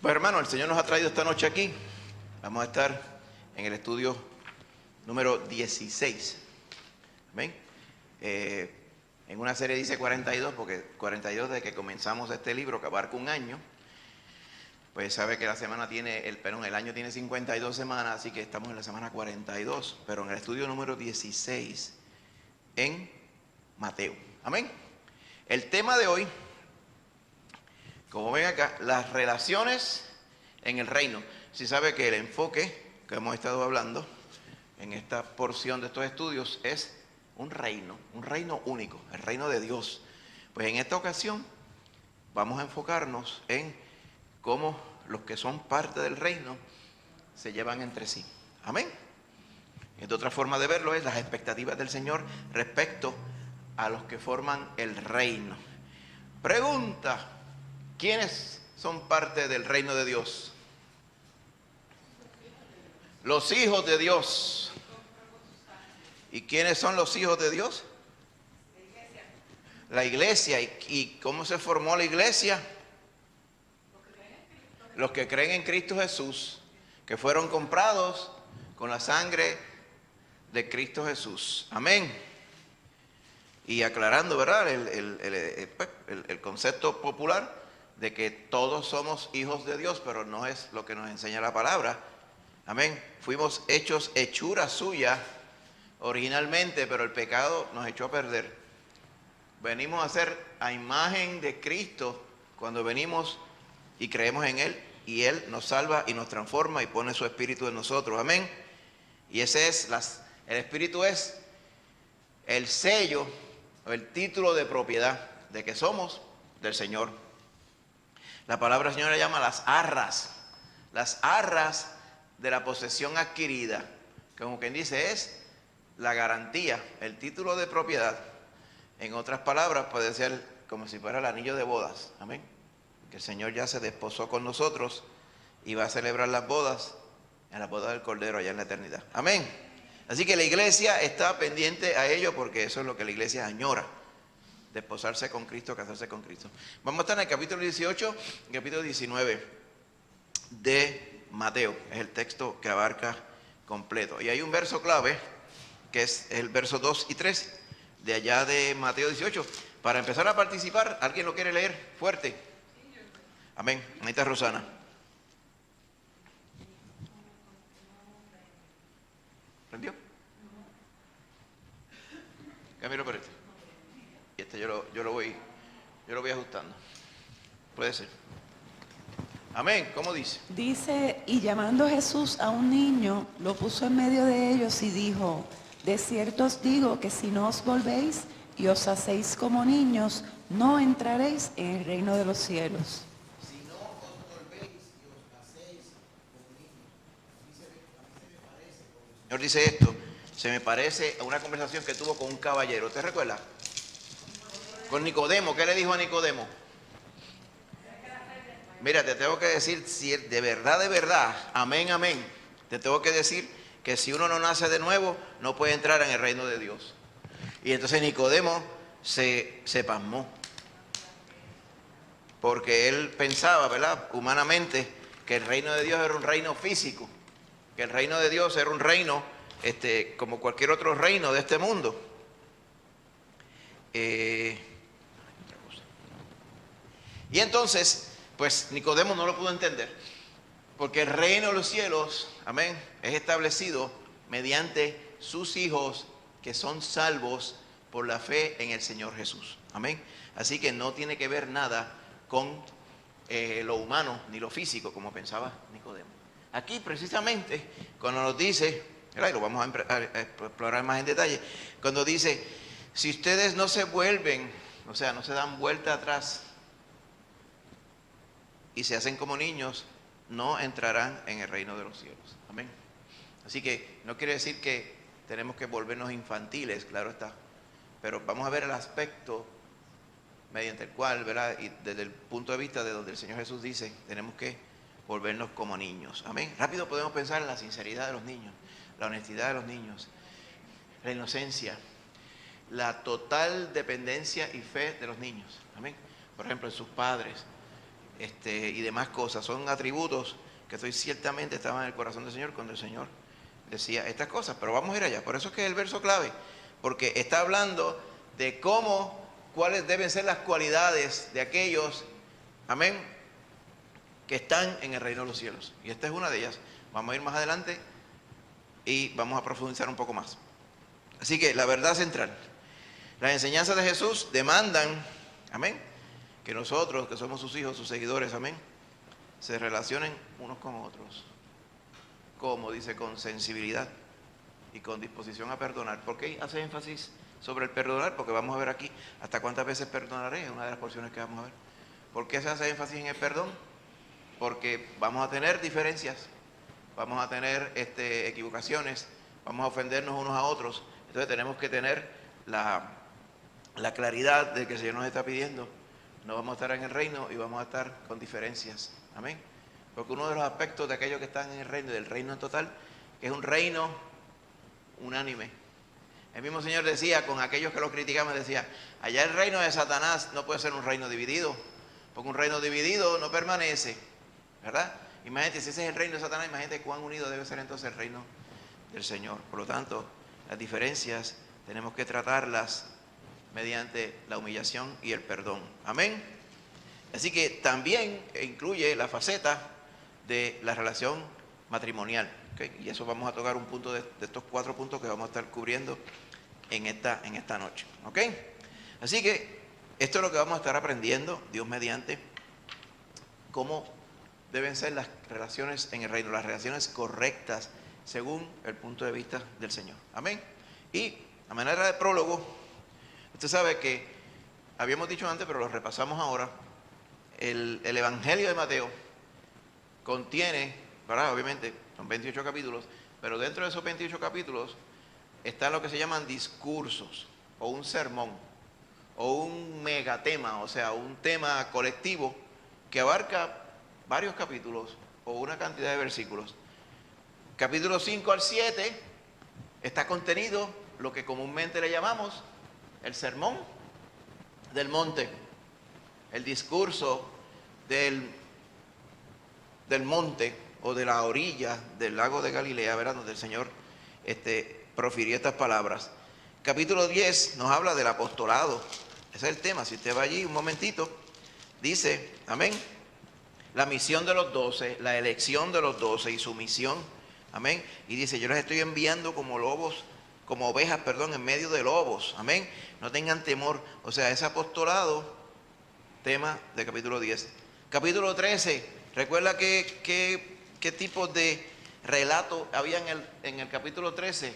Pues hermano, el Señor nos ha traído esta noche aquí. Vamos a estar en el estudio número 16. ¿Ven? En una serie dice 42, porque 42 desde que comenzamos este libro, que abarca un año. Pues sabe que la semana tiene, el año tiene 52 semanas, así que estamos en la semana 42, pero en el estudio número 16, en Mateo. Amén. El tema de hoy, como ven acá, las relaciones en el reino. Si sabe que el enfoque que hemos estado hablando en esta porción de estos estudios es un reino único, el reino de Dios. Pues en esta ocasión vamos a enfocarnos en cómo los que son parte del reino se llevan entre sí. Amén. Y otra forma de verlo es las expectativas del Señor respecto a los que forman el reino. Pregunta: ¿quiénes son parte del reino de Dios? Los hijos de Dios. ¿Y quiénes son los hijos de Dios? La iglesia. ¿Y cómo se formó la iglesia? Los que creen en Cristo Jesús, que fueron comprados con la sangre de Cristo Jesús. Amén. Y aclarando, ¿verdad?, el concepto popular de que todos somos hijos de Dios, pero no es lo que nos enseña la palabra. Amén. Fuimos hechos hechura suya originalmente, pero el pecado nos echó a perder. Venimos a ser a imagen de Cristo cuando venimos y creemos en Él, y Él nos salva y nos transforma y pone su Espíritu en nosotros. Amén. Y ese es, el Espíritu es el sello, el título de propiedad de que somos del Señor. La palabra Señor la llama las arras de la posesión adquirida, como quien dice es la garantía, el título de propiedad. En otras palabras puede ser como si fuera el anillo de bodas. Amén. Que el Señor ya se desposó con nosotros y va a celebrar las bodas en la boda del Cordero allá en la eternidad. Amén. Así que la iglesia está pendiente a ello, porque eso es lo que la iglesia añora: desposarse con Cristo, casarse con Cristo. Vamos a estar en el capítulo 18 y capítulo 19 de Mateo. Es el texto que abarca completo. Y hay un verso clave, que es el verso 2 y 3 de allá de Mateo 18. Para empezar a participar, ¿alguien lo quiere leer fuerte? Amén. Ahí está Rosana. ¿Prendió? Cámbialo por este. Y este yo lo voy ajustando. Puede ser. Amén. ¿Cómo dice? Dice: y llamando Jesús a un niño, lo puso en medio de ellos y dijo: de cierto os digo que si no os volvéis y os hacéis como niños, no entraréis en el reino de los cielos. Si no os volvéis y os hacéis como niños. A mí se me parece, el Señor dice esto, se me parece a una conversación que tuvo con un caballero. ¿Te recuerda? Con Nicodemo. ¿Qué le dijo a Nicodemo? Mira, te tengo que decir, si de verdad, amén, amén, te tengo que decir que si uno no nace de nuevo, no puede entrar en el reino de Dios. Y entonces Nicodemo se pasmó, porque él pensaba, ¿verdad?, humanamente, que el reino de Dios era un reino físico, que el reino de Dios era un reino como cualquier otro reino de este mundo. Y entonces, pues Nicodemo no lo pudo entender, porque el reino de los cielos, amén, es establecido mediante sus hijos que son salvos por la fe en el Señor Jesús. Amén. Así que no tiene que ver nada con lo humano ni lo físico, como pensaba Nicodemo. Aquí precisamente, cuando nos dice, y lo vamos a explorar más en detalle, cuando dice: si ustedes no se vuelven, o sea, no se dan vuelta atrás y se hacen como niños, no entrarán en el reino de los cielos. Amén. Así que no quiere decir que tenemos que volvernos infantiles, claro está, pero vamos a ver el aspecto mediante el cual, ¿verdad?, y desde el punto de vista de donde el Señor Jesús dice, tenemos que volvernos como niños. Amén. Rápido podemos pensar en la sinceridad de los niños, la honestidad de los niños, la inocencia, la total dependencia y fe de los niños. Amén. Por ejemplo, en sus padres, y demás cosas. Son atributos que ciertamente estaban en el corazón del Señor cuando el Señor decía estas cosas. Pero vamos a ir allá. Por eso es que es el verso clave, porque está hablando de cuáles deben ser las cualidades de aquellos, amén, que están en el reino de los cielos. Y esta es una de ellas. Vamos a ir más adelante y vamos a profundizar un poco más. Así que la verdad central, las enseñanzas de Jesús demandan, amén, que nosotros, que somos sus hijos, sus seguidores, amén, se relacionen unos con otros. Como dice, con sensibilidad y con disposición a perdonar. ¿Por qué hace énfasis sobre el perdonar? Porque vamos a ver aquí hasta cuántas veces perdonaré, es una de las porciones que vamos a ver. ¿Por qué se hace énfasis en el perdón? Porque vamos a tener diferencias, vamos a tener equivocaciones, vamos a ofendernos unos a otros. Entonces tenemos que tener la claridad de que el Señor nos está pidiendo. No vamos a estar en el reino y vamos a estar con diferencias. Amén. Porque uno de los aspectos de aquellos que están en el reino y del reino en total, que es un reino unánime. El mismo Señor decía, con aquellos que lo criticaban, decía, allá el reino de Satanás no puede ser un reino dividido, porque un reino dividido no permanece, ¿verdad? Imagínate, si ese es el reino de Satanás, imagínate cuán unido debe ser entonces el reino del Señor. Por lo tanto, las diferencias tenemos que tratarlas mediante la humillación y el perdón. Amén. Así que también incluye la faceta de la relación matrimonial. ¿Okay? Y eso vamos a tocar un punto de estos 4 puntos que vamos a estar cubriendo en esta noche. ¿Ok? Así que esto es lo que vamos a estar aprendiendo, Dios mediante, cómo deben ser las relaciones en el reino, las relaciones correctas según el punto de vista del Señor. Amén. Y a manera de prólogo, usted sabe que habíamos dicho antes, pero lo repasamos ahora, el Evangelio de Mateo contiene, ¿verdad? Obviamente son 28 capítulos, pero dentro de esos 28 capítulos están lo que se llaman discursos, o un sermón, o un megatema, o sea, un tema colectivo que abarca varios capítulos o una cantidad de versículos. Capítulos 5 al 7 está contenido lo que comúnmente le llamamos el sermón del monte, el discurso del monte o de la orilla del lago de Galilea, ¿verdad? Donde el Señor profirió estas palabras. Capítulo 10 nos habla del apostolado. Ese es el tema. Si usted va allí un momentito, dice, amén, la misión de los 12, la elección de los 12 y su misión, amén. Y dice, yo les estoy enviando como ovejas, en medio de lobos, amén. No tengan temor. O sea, ese apostolado, tema de capítulo 10. Capítulo 13, recuerda qué tipos de relato había en el capítulo 13.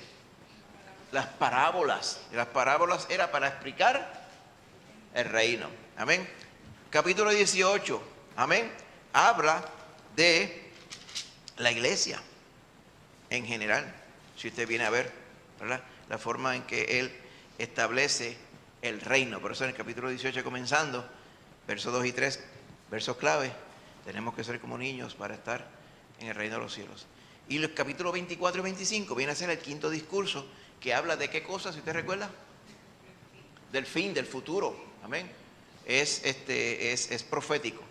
Las parábolas. Y las parábolas era para explicar el reino. Amén. Capítulo 18, amén, habla de la iglesia en general. Si usted viene a ver, ¿verdad?, la forma en que él establece el reino. Por eso en el capítulo 18 comenzando, versos 2 y 3, versos clave, tenemos que ser como niños para estar en el reino de los cielos. Y los capítulos 24 y 25 viene a ser el quinto discurso, que habla de qué cosas, si usted recuerda, del fin, del futuro, amén. Es profético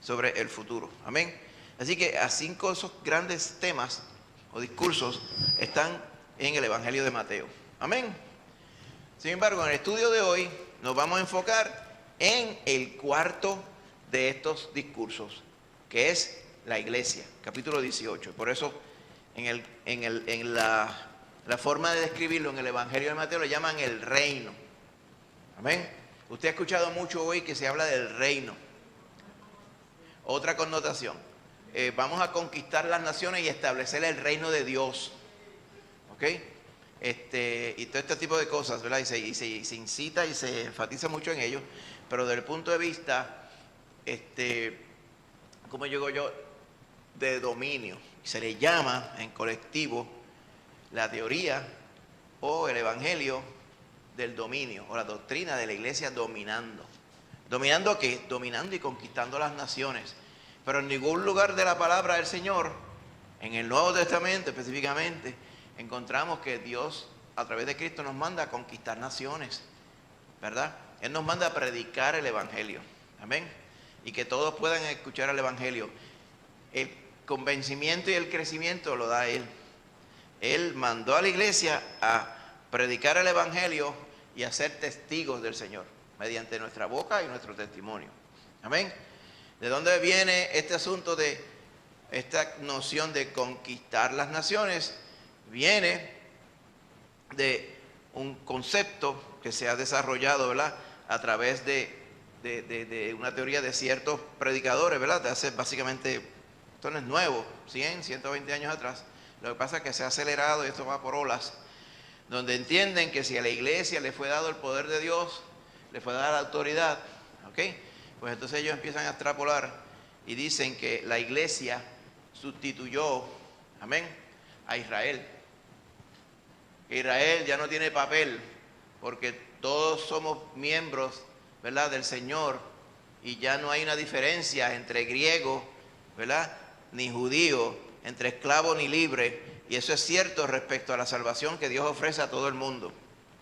sobre el futuro, amén. Así que a 5 de esos grandes temas o discursos están en el Evangelio de Mateo, amén. Sin embargo, en el estudio de hoy nos vamos a enfocar en el cuarto de estos discursos, que es la iglesia, capítulo 18. Por eso en la forma de describirlo en el Evangelio de Mateo lo llaman el reino, amén. Usted ha escuchado mucho hoy que se habla del reino. Otra connotación, vamos a conquistar las naciones y establecer el reino de Dios, ¿ok? Y todo este tipo de cosas, ¿verdad? Y se incita y se enfatiza mucho en ello, pero desde el punto de vista, ¿cómo digo yo?, de dominio. Se le llama en colectivo la teoría o el evangelio del dominio, o la doctrina de la iglesia dominando. ¿Dominando qué? Dominando y conquistando las naciones. Pero en ningún lugar de la palabra del Señor, en el Nuevo Testamento específicamente, encontramos que Dios a través de Cristo nos manda a conquistar naciones, ¿verdad? Él nos manda a predicar el evangelio, amén. y que todos puedan escuchar el Evangelio. El convencimiento y el crecimiento lo da Él. Él mandó a la iglesia a predicar el Evangelio y a ser testigos del Señor, mediante nuestra boca y nuestro testimonio. Amén. ¿De dónde viene este asunto de esta noción de conquistar las naciones? Viene de un concepto que se ha desarrollado, ¿verdad?, a través de una teoría de ciertos predicadores, ¿verdad?, de hace básicamente, esto no es nuevo, 100, 120 años atrás. Lo que pasa es que se ha acelerado y esto va por olas, donde entienden que si a la iglesia le fue dado el poder de Dios, le fue dada la autoridad, ¿ok?, pues entonces ellos empiezan a extrapolar y dicen que la iglesia sustituyó, amén, a Israel. Israel ya no tiene papel porque todos somos miembros, ¿verdad?, del Señor, y ya no hay una diferencia entre griego, ¿verdad?, ni judío, entre esclavo ni libre, y eso es cierto respecto a la salvación que Dios ofrece a todo el mundo.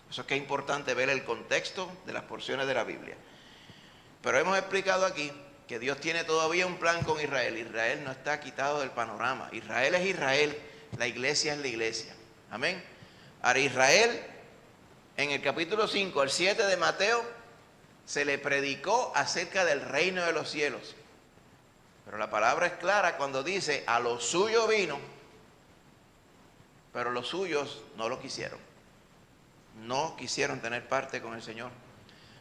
Eso es que es importante ver el contexto de las porciones de la Biblia. Pero hemos explicado aquí que Dios tiene todavía un plan con Israel. Israel no está quitado del panorama. Israel es Israel, la iglesia es la iglesia. Amén. Ahora Israel, en el capítulo 5 al 7 de Mateo, se le predicó acerca del reino de los cielos. Pero la palabra es clara cuando dice, a lo suyo vino, pero los suyos no lo quisieron. No quisieron tener parte con el Señor.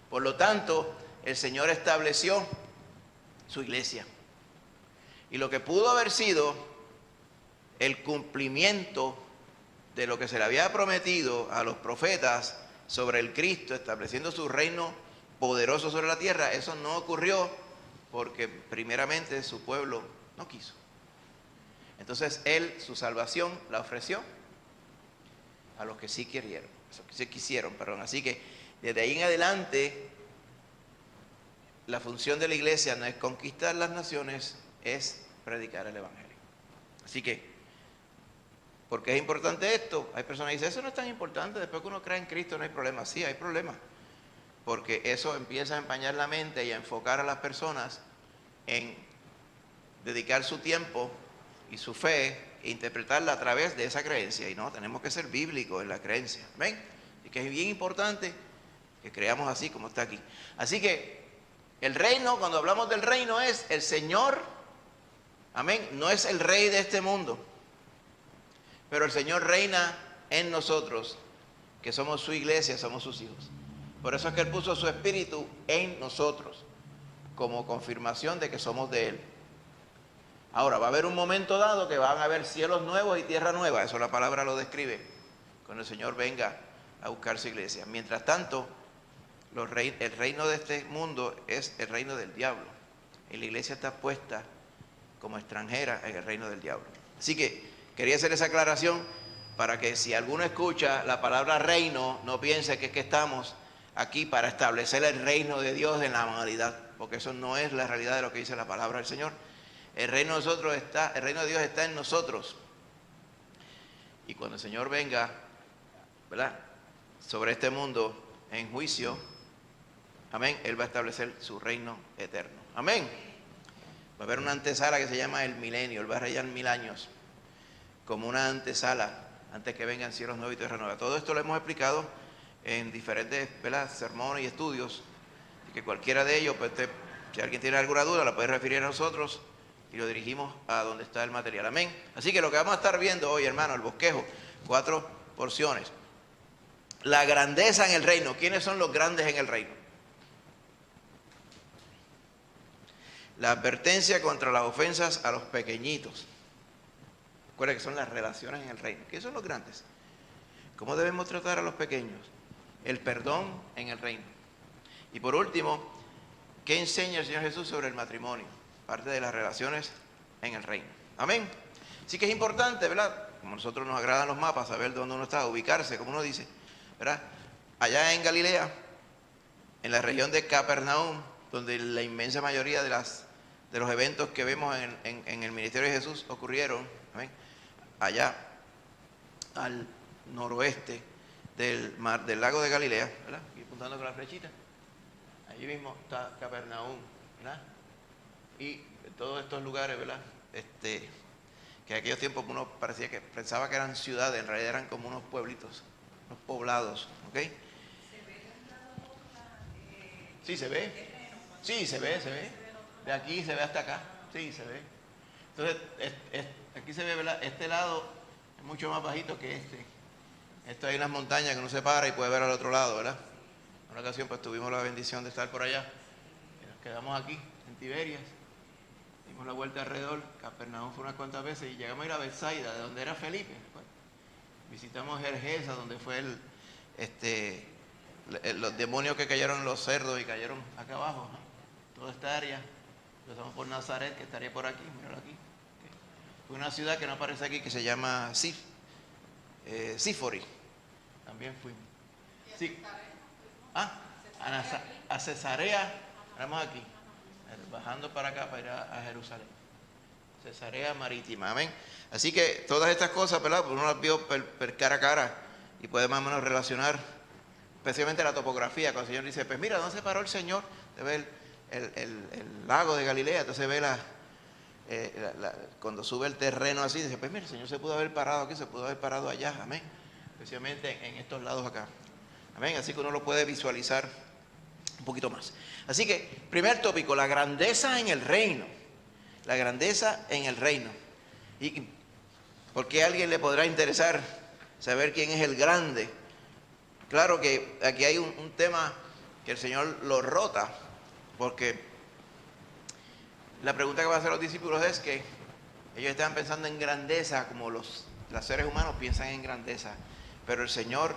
Por lo tanto, el Señor estableció su iglesia. Y lo que pudo haber sido el cumplimiento de lo que se le había prometido a los profetas sobre el Cristo, estableciendo su reino poderoso sobre la tierra, eso no ocurrió porque primeramente su pueblo no quiso. Entonces Él, su salvación, la ofreció a los que sí quisieron, Así que desde ahí en adelante, la función de la iglesia no es conquistar las naciones, es predicar el Evangelio. Así que, ¿por qué es importante esto? Hay personas que dicen, eso no es tan importante, después que uno cree en Cristo no hay problema. Sí, hay problema, porque eso empieza a empañar la mente y a enfocar a las personas en dedicar su tiempo y su fe e interpretarla a través de esa creencia. Y no, tenemos que ser bíblicos en la creencia. ¿Ven? Y que es bien importante que creamos así como está aquí. Así que el reino, cuando hablamos del reino, es el Señor, amén, no es el rey de este mundo, pero el Señor reina en nosotros, que somos su iglesia, somos sus hijos. Por eso es que Él puso su espíritu en nosotros, como confirmación de que somos de Él. Ahora, va a haber un momento dado que van a haber cielos nuevos y tierra nueva, eso la palabra lo describe, cuando el Señor venga a buscar su iglesia. Mientras tanto, el reino de este mundo es el reino del diablo, y la iglesia está puesta como extranjera en el reino del diablo. Así que quería hacer esa aclaración para que si alguno escucha la palabra reino, no piense que es que estamos aquí para establecer el reino de Dios en la humanidad, porque eso no es la realidad de lo que dice la palabra del Señor. El reino de Dios está en nosotros. Y cuando el Señor venga, ¿verdad?, sobre este mundo en juicio, amén, Él va a establecer su reino eterno. Amén. Va a haber una antesala que se llama el milenio. Él va a reinar 1000 años como una antesala antes que vengan cielos nuevos y tierra nueva. Todo esto lo hemos explicado en diferentes, ¿verdad?, sermones y estudios, y que cualquiera de ellos, pues si alguien tiene alguna duda, la puede referir a nosotros y lo dirigimos a donde está el material. Amén. Así que lo que vamos a estar viendo hoy, hermano, el bosquejo, 4 porciones. La grandeza en el reino. ¿Quiénes son los grandes en el reino? La advertencia contra las ofensas a los pequeñitos. Recuerda que son las relaciones en el reino. ¿Quiénes son los grandes? ¿Cómo debemos tratar a los pequeños? El perdón en el reino. Y por último, ¿qué enseña el Señor Jesús sobre el matrimonio? Parte de las relaciones en el reino. Amén. Así que es importante, ¿verdad? Como a nosotros nos agradan los mapas, saber dónde uno está, ubicarse, como uno dice, ¿verdad? Allá en Galilea, en la región de Capernaum, donde la inmensa mayoría de los eventos que vemos en el ministerio de Jesús ocurrieron, ¿amén?, allá al noroeste del lago de Galilea, ¿verdad? Aquí apuntando con la flechita. Allí mismo está Capernaum, ¿verdad? Y todos estos lugares, ¿verdad? Que en aquellos tiempos uno pensaba que eran ciudades, en realidad eran como unos pueblitos, unos poblados, ¿ok? Sí, se ve. Sí, se ve. De aquí se ve hasta acá. Sí, se ve. Entonces, aquí se ve, ¿verdad? Este lado es mucho más bajito que este. Esto hay unas montañas que uno se para y puede ver al otro lado, ¿verdad? En una ocasión pues tuvimos la bendición de estar por allá. Y nos quedamos aquí, en Tiberias. Dimos la vuelta alrededor. Capernaum fue unas cuantas veces y llegamos a ir a Bethsaida, de donde era Felipe. Pues, visitamos Gergesa, donde fue los demonios que cayeron en los cerdos y cayeron acá abajo, ¿no? Toda esta área. Empezamos por Nazaret, que estaría por aquí, míralo aquí. Fue una ciudad que no aparece aquí, que se llama Sífori. También fuimos. Sí. A Cesarea, estamos aquí, bajando para acá para ir a Jerusalén. Cesarea Marítima, amén. Así que todas estas cosas, ¿verdad? Uno las vio cara a cara y puede más o menos relacionar, especialmente la topografía, cuando el Señor dice, pues mira, ¿dónde se paró el Señor? Se ve el lago de Galilea, entonces ve cuando sube el terreno así, dice, pues mira, el Señor se pudo haber parado aquí, se pudo haber parado allá, amén. Especialmente en estos lados acá, amén. Así que uno lo puede visualizar un poquito más. Así que, primer tópico, la grandeza en el reino. La grandeza en el reino. ¿Y por qué a alguien le podrá interesar saber quién es el grande? Claro que aquí hay un tema que el Señor lo rota, porque la pregunta que va a hacer los discípulos es que ellos estaban pensando en grandeza como los seres humanos piensan en grandeza, pero el Señor,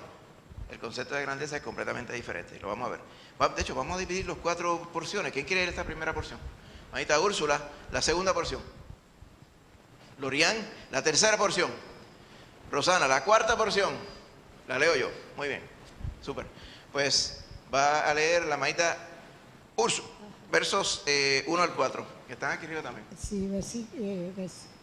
el concepto de grandeza es completamente diferente. Lo vamos a ver. De hecho, vamos a dividir los 4 porciones. ¿Quién quiere leer esta primera porción? Manita Úrsula, la segunda porción. Lorian, la tercera porción. Rosana, la cuarta porción. La leo yo. Muy bien. Súper. Pues va a leer la manita Úrsula, versos 1 al 4, que están aquí arriba también. Sí,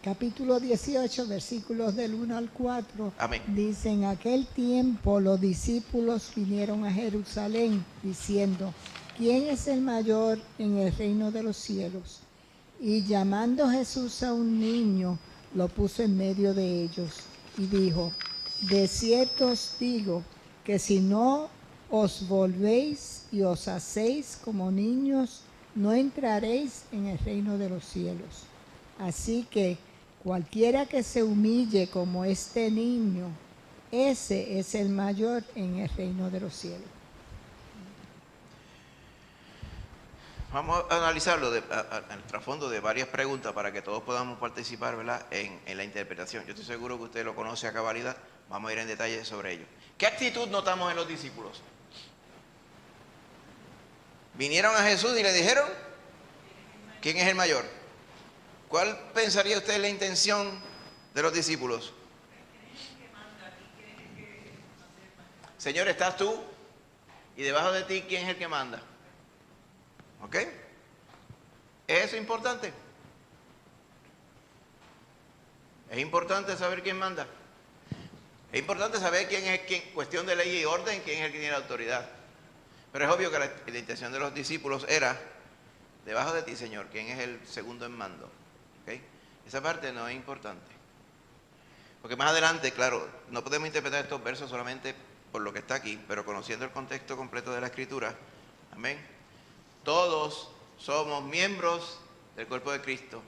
capítulo 18, versículos del 1 al 4. Amén. Dice, en aquel tiempo los discípulos vinieron a Jerusalén diciendo, ¿quién es el mayor en el reino de los cielos? Y llamando Jesús a un niño, lo puso en medio de ellos y dijo, de cierto os digo que si no os volvéis y os hacéis como niños, no entraréis en el reino de los cielos. Así que cualquiera que se humille como este niño, ese es el mayor en el reino de los cielos. Vamos a analizarlo al trasfondo de varias preguntas para que todos podamos participar, ¿verdad? En la interpretación. Yo estoy seguro que usted lo conoce a cabalidad. Vamos a ir en detalle sobre ello. ¿Qué actitud notamos en los discípulos? Vinieron a Jesús y le dijeron, ¿quién es el mayor? ¿Cuál pensaría usted la intención de los discípulos? Señor, estás tú y debajo de ti, ¿quién es el que manda? ¿Ok? ¿Es eso importante? Es importante saber quién manda. Es importante saber quién es quien, cuestión de ley y orden, quién es el que tiene la autoridad. Pero es obvio que la intención de los discípulos era, debajo de ti, Señor, quién es el segundo en mando. ¿Okay? Esa parte no es importante. Porque más adelante, claro, no podemos interpretar estos versos solamente por lo que está aquí, pero conociendo el contexto completo de la Escritura, amén. Todos somos miembros del cuerpo de Cristo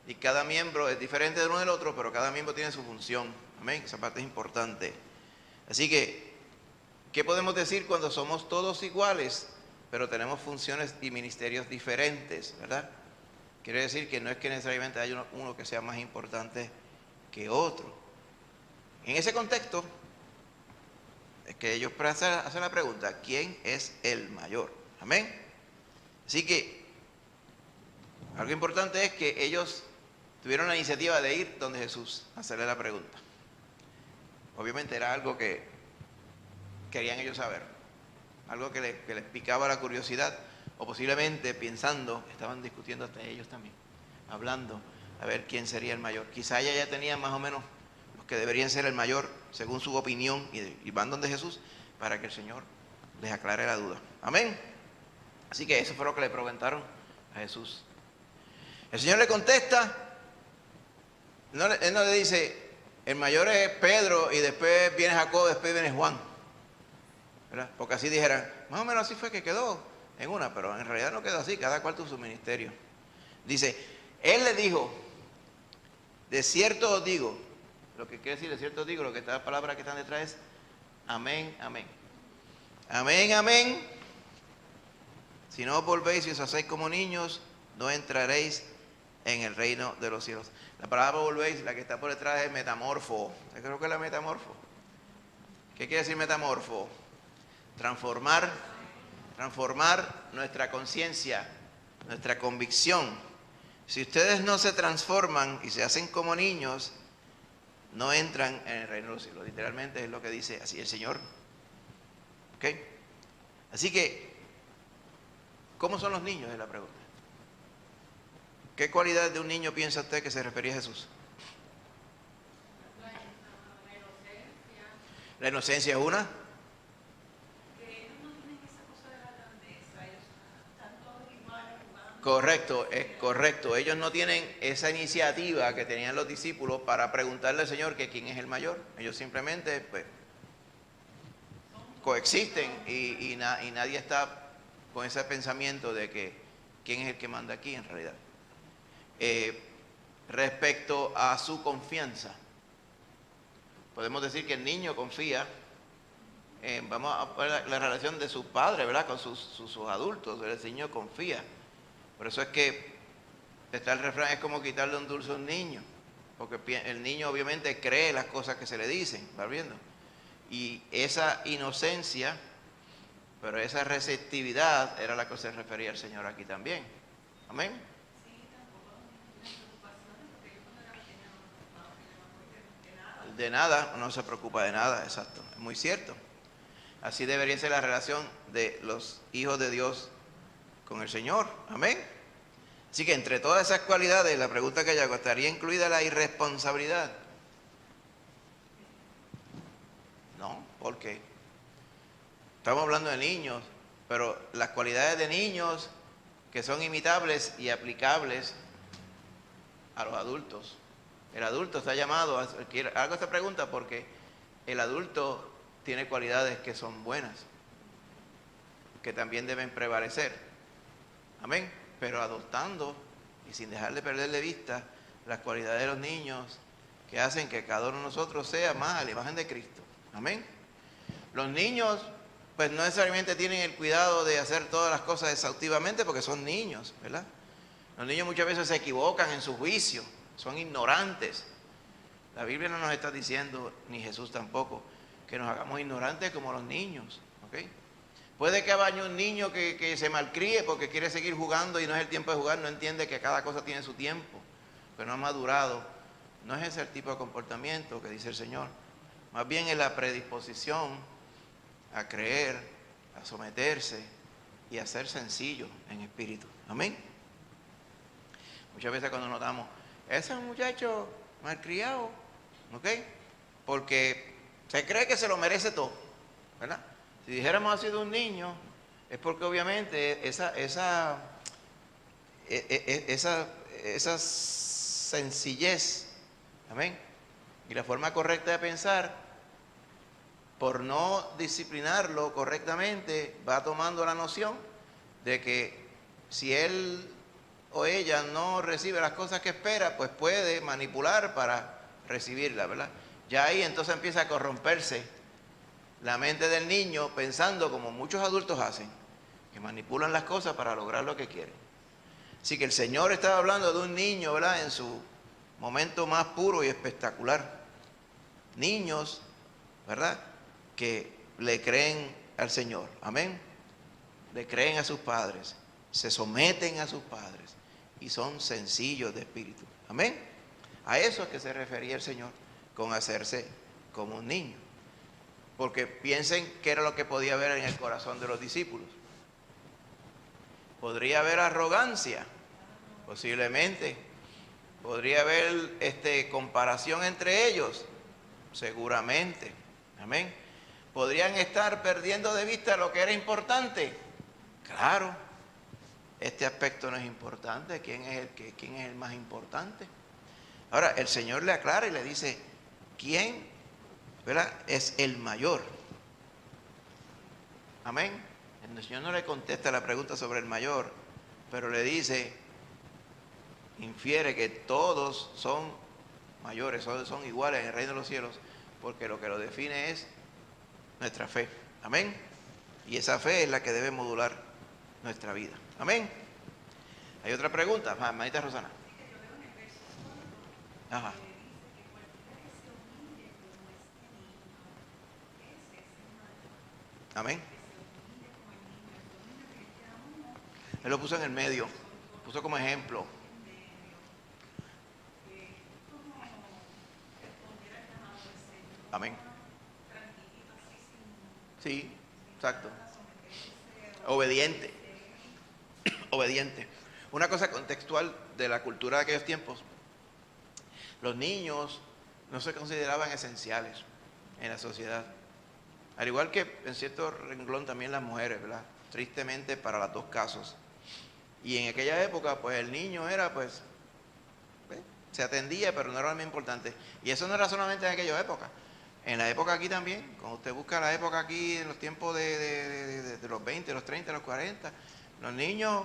y cada miembro es diferente de uno del otro, pero cada miembro tiene su función, amén. Esa parte es importante. Así que, ¿qué podemos decir cuando somos todos iguales, pero tenemos funciones y ministerios diferentes, verdad? Quiere decir que no es que necesariamente haya uno que sea más importante que otro. En ese contexto, es que ellos hacen la pregunta, ¿quién es el mayor? Amén. Así que, algo importante es que ellos tuvieron la iniciativa de ir donde Jesús a hacerle la pregunta. Obviamente era algo que querían ellos saber, algo que les picaba la curiosidad, o posiblemente pensando, estaban discutiendo hasta ellos también, hablando a ver quién sería el mayor. Quizá ella ya tenía más o menos los que deberían ser el mayor según su opinión y van donde Jesús para que el Señor les aclare la duda. Amén. Así que eso fue lo que le preguntaron a Jesús. El Señor le contesta, Él no le dice, el mayor es Pedro y después viene Jacob, después viene Juan, ¿verdad? Porque así dijeran, más o menos así fue que quedó en una, pero en realidad no quedó así, cada cual tuvo su ministerio. Dice, Él le dijo, de cierto os digo, lo que quiere decir de cierto os digo, lo que estas palabras que están detrás es, amén, amén. Amén, amén. Si no os volvéis y os hacéis como niños, no entraréis en el reino de los cielos. La palabra volvéis, la que está por detrás es metamorfo. Yo creo que es la metamorfo. ¿Qué quiere decir metamorfo? Transformar nuestra conciencia, nuestra convicción. Si ustedes no se transforman y se hacen como niños, no entran en el reino de los cielos. Literalmente es lo que dice así el Señor. ¿Ok? Así que, ¿cómo son los niños? Es la pregunta. ¿Qué cualidad de un niño piensa usted que se refería a Jesús? La inocencia es una. Correcto, es correcto. Ellos no tienen esa iniciativa que tenían los discípulos para preguntarle al Señor que quién es el mayor. Ellos simplemente pues, coexisten y nadie está con ese pensamiento de que quién es el que manda aquí en realidad. Respecto a su confianza, podemos decir que el niño confía. Vamos a ver la relación de sus padres, ¿verdad? Con sus adultos. El niño confía. Por eso es que está el refrán, es como quitarle un dulce a un niño, porque el niño obviamente cree las cosas que se le dicen, ¿va viendo? Y esa inocencia, pero esa receptividad era la que se refería el Señor aquí también. Amén. De nada, no se preocupa de nada, exacto, es muy cierto. Así debería ser la relación de los hijos de Dios con el Señor, amén. Así que entre todas esas cualidades, la pregunta que yo hago, ¿estaría incluida la irresponsabilidad? No, ¿por qué? Estamos hablando de niños, pero las cualidades de niños que son imitables y aplicables a los adultos. El adulto está llamado, hago esta pregunta porque el adulto tiene cualidades que son buenas, que también deben prevalecer. Amén. Pero adoptando y sin dejar de perder de vista las cualidades de los niños que hacen que cada uno de nosotros sea más a la imagen de Cristo. Amén. Los niños pues no necesariamente tienen el cuidado de hacer todas las cosas exhaustivamente porque son niños, ¿verdad? Los niños muchas veces se equivocan en su juicio, son ignorantes. La Biblia no nos está diciendo, ni Jesús tampoco, que nos hagamos ignorantes como los niños, ¿ok? Puede que haya un niño que se malcríe porque quiere seguir jugando y no es el tiempo de jugar, no entiende que cada cosa tiene su tiempo, pero no ha madurado. No es ese el tipo de comportamiento que dice el Señor. Más bien es la predisposición a creer, a someterse y a ser sencillo en espíritu. Amén. Muchas veces cuando notamos, ese es un muchacho malcriado, ¿ok? Porque se cree que se lo merece todo, ¿verdad? Si dijéramos así de un niño, es porque obviamente esa sencillez, amén, y la forma correcta de pensar, por no disciplinarlo correctamente, va tomando la noción de que si él o ella no recibe las cosas que espera, pues puede manipular para recibirlas, ¿verdad? Ya ahí entonces empieza a corromperse la mente del niño pensando como muchos adultos hacen, que manipulan las cosas para lograr lo que quieren. Así que el Señor estaba hablando de un niño, ¿verdad?, en su momento más puro y espectacular. Niños, ¿verdad?, que le creen al Señor, amén, le creen a sus padres, se someten a sus padres y son sencillos de espíritu, amén. A eso es que se refería el Señor con hacerse como un niño. Porque piensen qué era lo que podía haber en el corazón de los discípulos. Podría haber arrogancia, posiblemente. Podría haber comparación entre ellos, seguramente. Amén. Podrían estar perdiendo de vista lo que era importante. Claro. este aspecto no es importante, quién es el más importante. Ahora, el Señor le aclara y le dice, ¿quién, verdad, es el mayor? Amén. El Señor no le contesta la pregunta sobre el mayor, pero le dice, infiere que todos son mayores, son iguales en el reino de los cielos, porque lo que lo define es nuestra fe. Amén. Y esa fe es la que debe modular nuestra vida. Amén. ¿Hay otra pregunta? Hermanita Rosana. Ajá. Amén. Él lo puso en el medio, puso como ejemplo. Amén. Sí, exacto. Obediente. Obediente. Una cosa contextual de la cultura de aquellos tiempos. Los niños no se consideraban esenciales en la sociedad. Al igual que en cierto renglón también las mujeres, ¿verdad? Tristemente para los dos casos. Y en aquella época, pues el niño era, pues, se atendía, pero no era lo más importante. Y eso no era solamente en aquella época. En la época aquí también, cuando usted busca la época aquí, en los tiempos de los 20, los 30, los 40, los niños,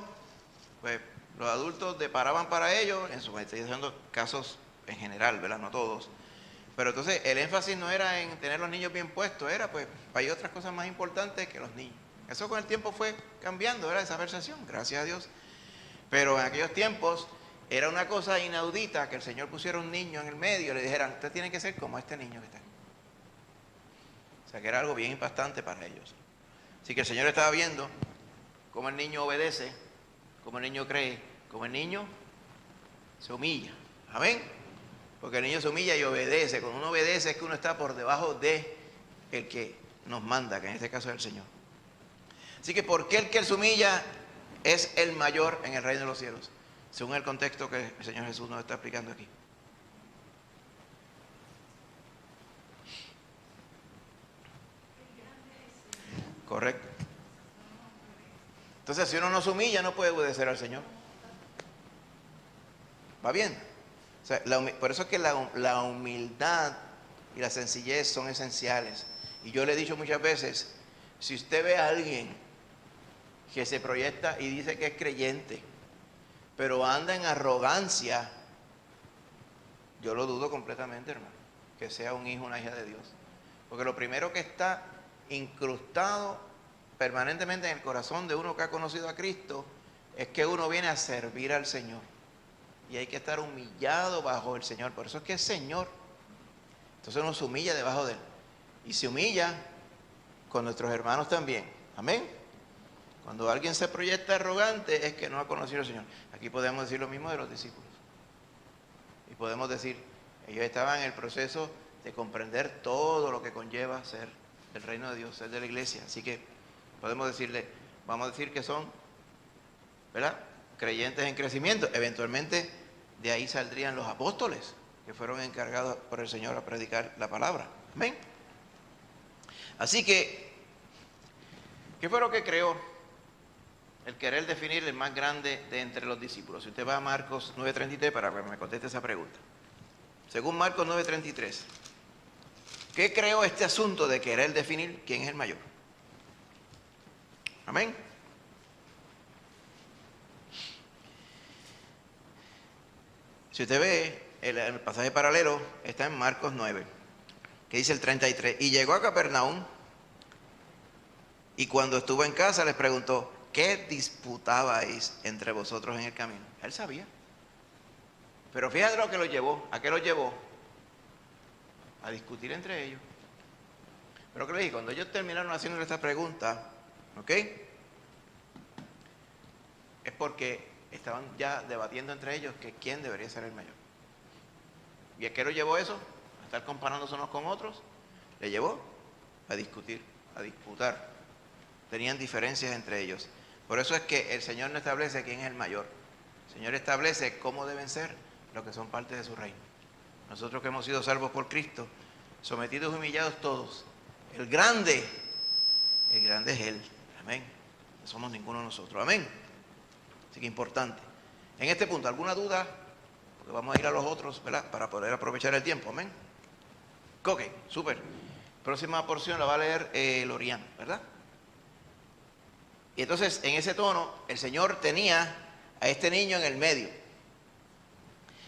pues los adultos deparaban para ellos, estoy diciendo casos en general, ¿verdad? No todos. Pero entonces el énfasis no era en tener los niños bien puestos, era pues hay otras cosas más importantes que los niños. Eso con el tiempo fue cambiando, era esa percepción, gracias a Dios. Pero en aquellos tiempos era una cosa inaudita que el Señor pusiera un niño en el medio y le dijeran, usted tiene que ser como este niño que está aquí. O sea que era algo bien impactante para ellos. Así que el Señor estaba viendo cómo el niño obedece, cómo el niño cree, cómo el niño se humilla. Amén. Porque el niño se humilla y obedece. Cuando uno obedece es que uno está por debajo de el que nos manda, que en este caso es el Señor. Así que ¿por qué el que se humilla es el mayor en el reino de los cielos? Según el contexto que el Señor Jesús nos está explicando aquí. Correcto. Entonces, si uno no se humilla, no puede obedecer al Señor. ¿Va bien? O sea, por eso es que la humildad y la sencillez son esenciales. Y yo le he dicho muchas veces, si usted ve a alguien que se proyecta y dice que es creyente, pero anda en arrogancia, yo lo dudo completamente, hermano, que sea un hijo o una hija de Dios. Porque lo primero que está incrustado permanentemente en el corazón de uno que ha conocido a Cristo es que uno viene a servir al Señor. Y hay que estar humillado bajo el Señor. Por eso es que es Señor. Entonces uno se humilla debajo de Él. Y se humilla con nuestros hermanos también. Amén. Cuando alguien se proyecta arrogante es que no ha conocido al Señor. Aquí podemos decir lo mismo de los discípulos. Y podemos decir, ellos estaban en el proceso de comprender todo lo que conlleva ser del reino de Dios, ser de la iglesia. Así que podemos decirle, vamos a decir que son, ¿verdad?, creyentes en crecimiento. Eventualmente de ahí saldrían los apóstoles que fueron encargados por el Señor a predicar la palabra. Amén. Así que, ¿qué fue lo que creó el querer definir el más grande de entre los discípulos? Si usted va a Marcos 9:33 para que me conteste esa pregunta. Según Marcos 9:33, ¿qué creó este asunto de querer definir quién es el mayor? Amén. Si usted ve, el pasaje paralelo está en Marcos 9, que dice el 33, y llegó a Capernaum, y cuando estuvo en casa les preguntó, ¿qué disputabais entre vosotros en el camino? Él sabía. Pero fíjate lo que lo llevó. ¿A qué lo llevó? A discutir entre ellos. Pero que le dije, cuando ellos terminaron haciendo esta pregunta, ¿ok?, es porque estaban ya debatiendo entre ellos que quién debería ser el mayor. ¿Y a qué lo llevó eso? A estar comparándose unos con otros. Le llevó a discutir, a disputar. Tenían diferencias entre ellos. Por eso es que el Señor no establece quién es el mayor. El Señor establece cómo deben ser los que son parte de su reino. Nosotros que hemos sido salvos por Cristo, sometidos y humillados todos. El grande es Él. Amén. No somos ninguno de nosotros. Amén. Así que importante. En este punto, ¿alguna duda? Porque vamos a ir a los otros, ¿verdad? Para poder aprovechar el tiempo, amén. Ok, súper. Próxima porción la va a leer Lorian, ¿verdad? Y entonces, en ese tono, el Señor tenía a este niño en el medio.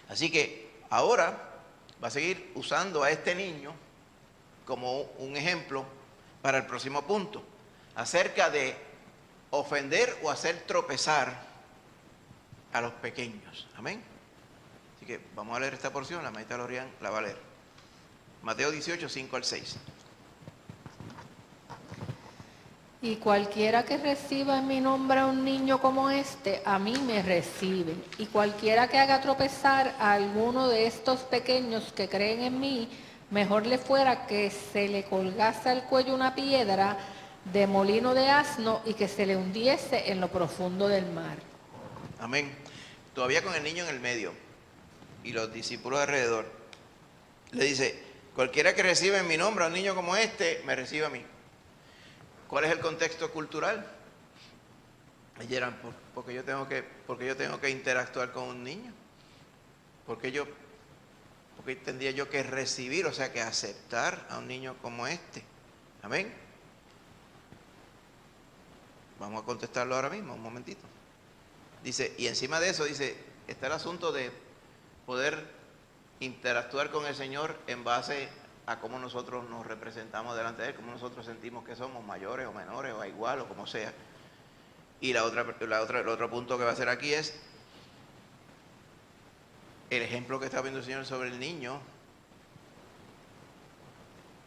Así que ahora va a seguir usando a este niño como un ejemplo para el próximo punto, acerca de ofender o hacer tropezar a los pequeños. Amén. Así que vamos a leer esta porción, la maestra Lorian la va a leer. Mateo 18, 5 al 6. Y cualquiera que reciba en mi nombre a un niño como este, a mí me recibe. Y cualquiera que haga tropezar a alguno de estos pequeños que creen en mí, mejor le fuera que se le colgase al cuello una piedra de molino de asno y que se le hundiese en lo profundo del mar. Amén. Todavía con el niño en el medio y los discípulos alrededor, le dice, cualquiera que reciba en mi nombre a un niño como este, me recibe a mí. ¿Cuál es el contexto cultural? Dirán, porque yo tengo que interactuar con un niño. Porque tendría yo que recibir, o sea, que aceptar a un niño como este. Amén. Vamos a contestarlo ahora mismo, un momentito. Dice, y encima de eso, dice, está el asunto de poder interactuar con el Señor en base a cómo nosotros nos representamos delante de Él, cómo nosotros sentimos que somos mayores o menores o igual o como sea. Y el otro punto que va a hacer aquí es el ejemplo que está viendo el Señor sobre el niño.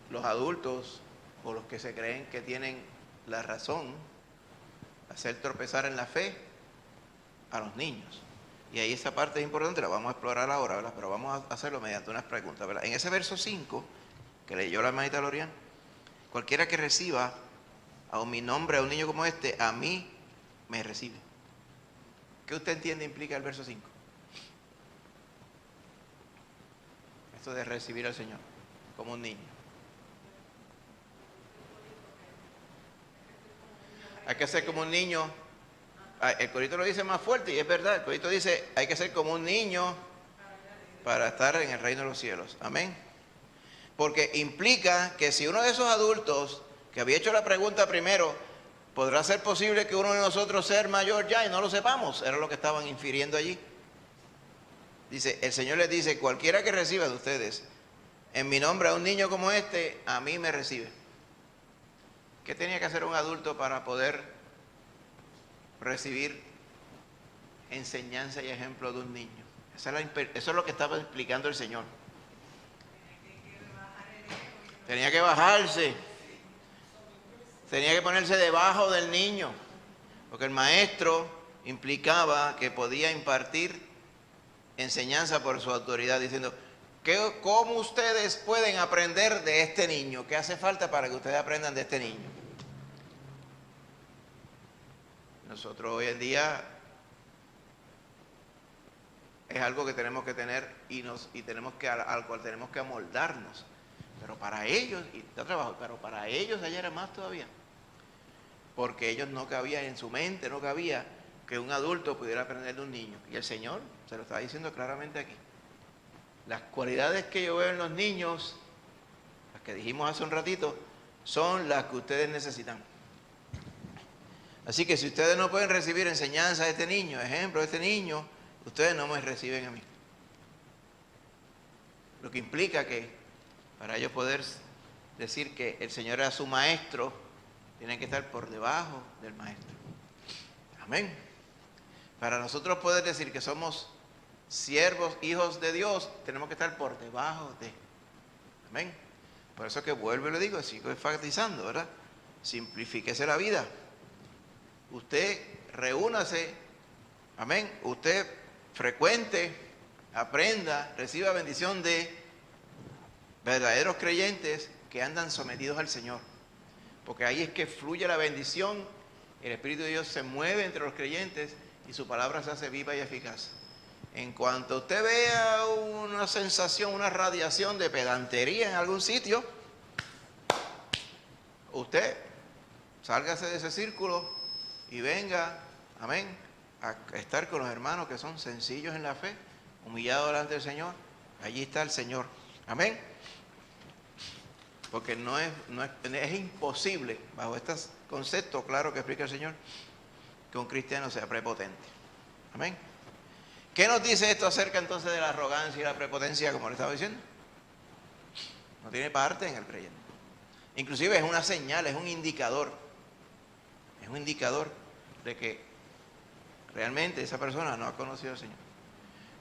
Los adultos o los que se creen que tienen la razón, hacer tropezar en la fe a los niños. Y ahí esa parte es importante, la vamos a explorar ahora, ¿verdad? Pero vamos a hacerlo mediante unas preguntas, ¿verdad? En ese verso 5, que leyó la hermanita Lorian, cualquiera que reciba a mi nombre a un niño como este, a mí me recibe. ¿Qué usted entiende implica el verso 5? Esto de recibir al Señor como un niño. Hay que ser como un niño. El corito lo dice más fuerte y es verdad. El corito dice, hay que ser como un niño para estar en el reino de los cielos. Amén. Porque implica que si uno de esos adultos que había hecho la pregunta primero, ¿podrá ser posible que uno de nosotros sea mayor ya y no lo sepamos? Era lo que estaban infiriendo allí. Dice, el Señor les dice, cualquiera que reciba de ustedes en mi nombre a un niño como este, a mí me recibe. ¿Qué tenía que hacer un adulto para poder recibir enseñanza y ejemplo de un niño? Eso es lo que estaba explicando el Señor. Tenía que bajarse. Tenía que ponerse debajo del niño. Porque el maestro implicaba que podía impartir enseñanza por su autoridad, diciendo, ¿cómo ustedes pueden aprender de este niño? ¿Qué hace falta para que ustedes aprendan de este niño? Nosotros hoy en día es algo que tenemos que tener y tenemos que al cual tenemos que amoldarnos. Pero para ellos, y está trabajo, pero para ellos allá era más todavía. Porque ellos no cabía en su mente, no cabía que un adulto pudiera aprender de un niño. Y el Señor se lo está diciendo claramente aquí. Las cualidades que yo veo en los niños, las que dijimos hace un ratito, son las que ustedes necesitan. Así que si ustedes no pueden recibir enseñanza de este niño, ejemplo de este niño, ustedes no me reciben a mí. Lo que implica que para ellos poder decir que el Señor era su maestro, tienen que estar por debajo del maestro. Amén. Para nosotros poder decir que somos siervos, hijos de Dios, tenemos que estar por debajo de. Amén. Por eso que vuelvo y le digo, sigo enfatizando, ¿verdad? Simplifíquese la vida. Usted reúnase, amén. Usted frecuente, aprenda, reciba bendición de verdaderos creyentes que andan sometidos al Señor. Porque ahí es que fluye la bendición, el Espíritu de Dios se mueve entre los creyentes y su palabra se hace viva y eficaz. En cuanto usted vea una sensación, una radiación de pedantería en algún sitio, usted sálgase de ese círculo y venga, amén, a estar con los hermanos que son sencillos en la fe, humillados delante del Señor. Allí está el Señor. Amén. Porque es imposible, bajo estos conceptos claros que explica el Señor, que un cristiano sea prepotente. Amén. ¿Qué nos dice esto acerca entonces de la arrogancia y la prepotencia, como le estaba diciendo? No tiene parte en el creyente. Inclusive es una señal, es un indicador. Es un indicador de que realmente esa persona no ha conocido al Señor.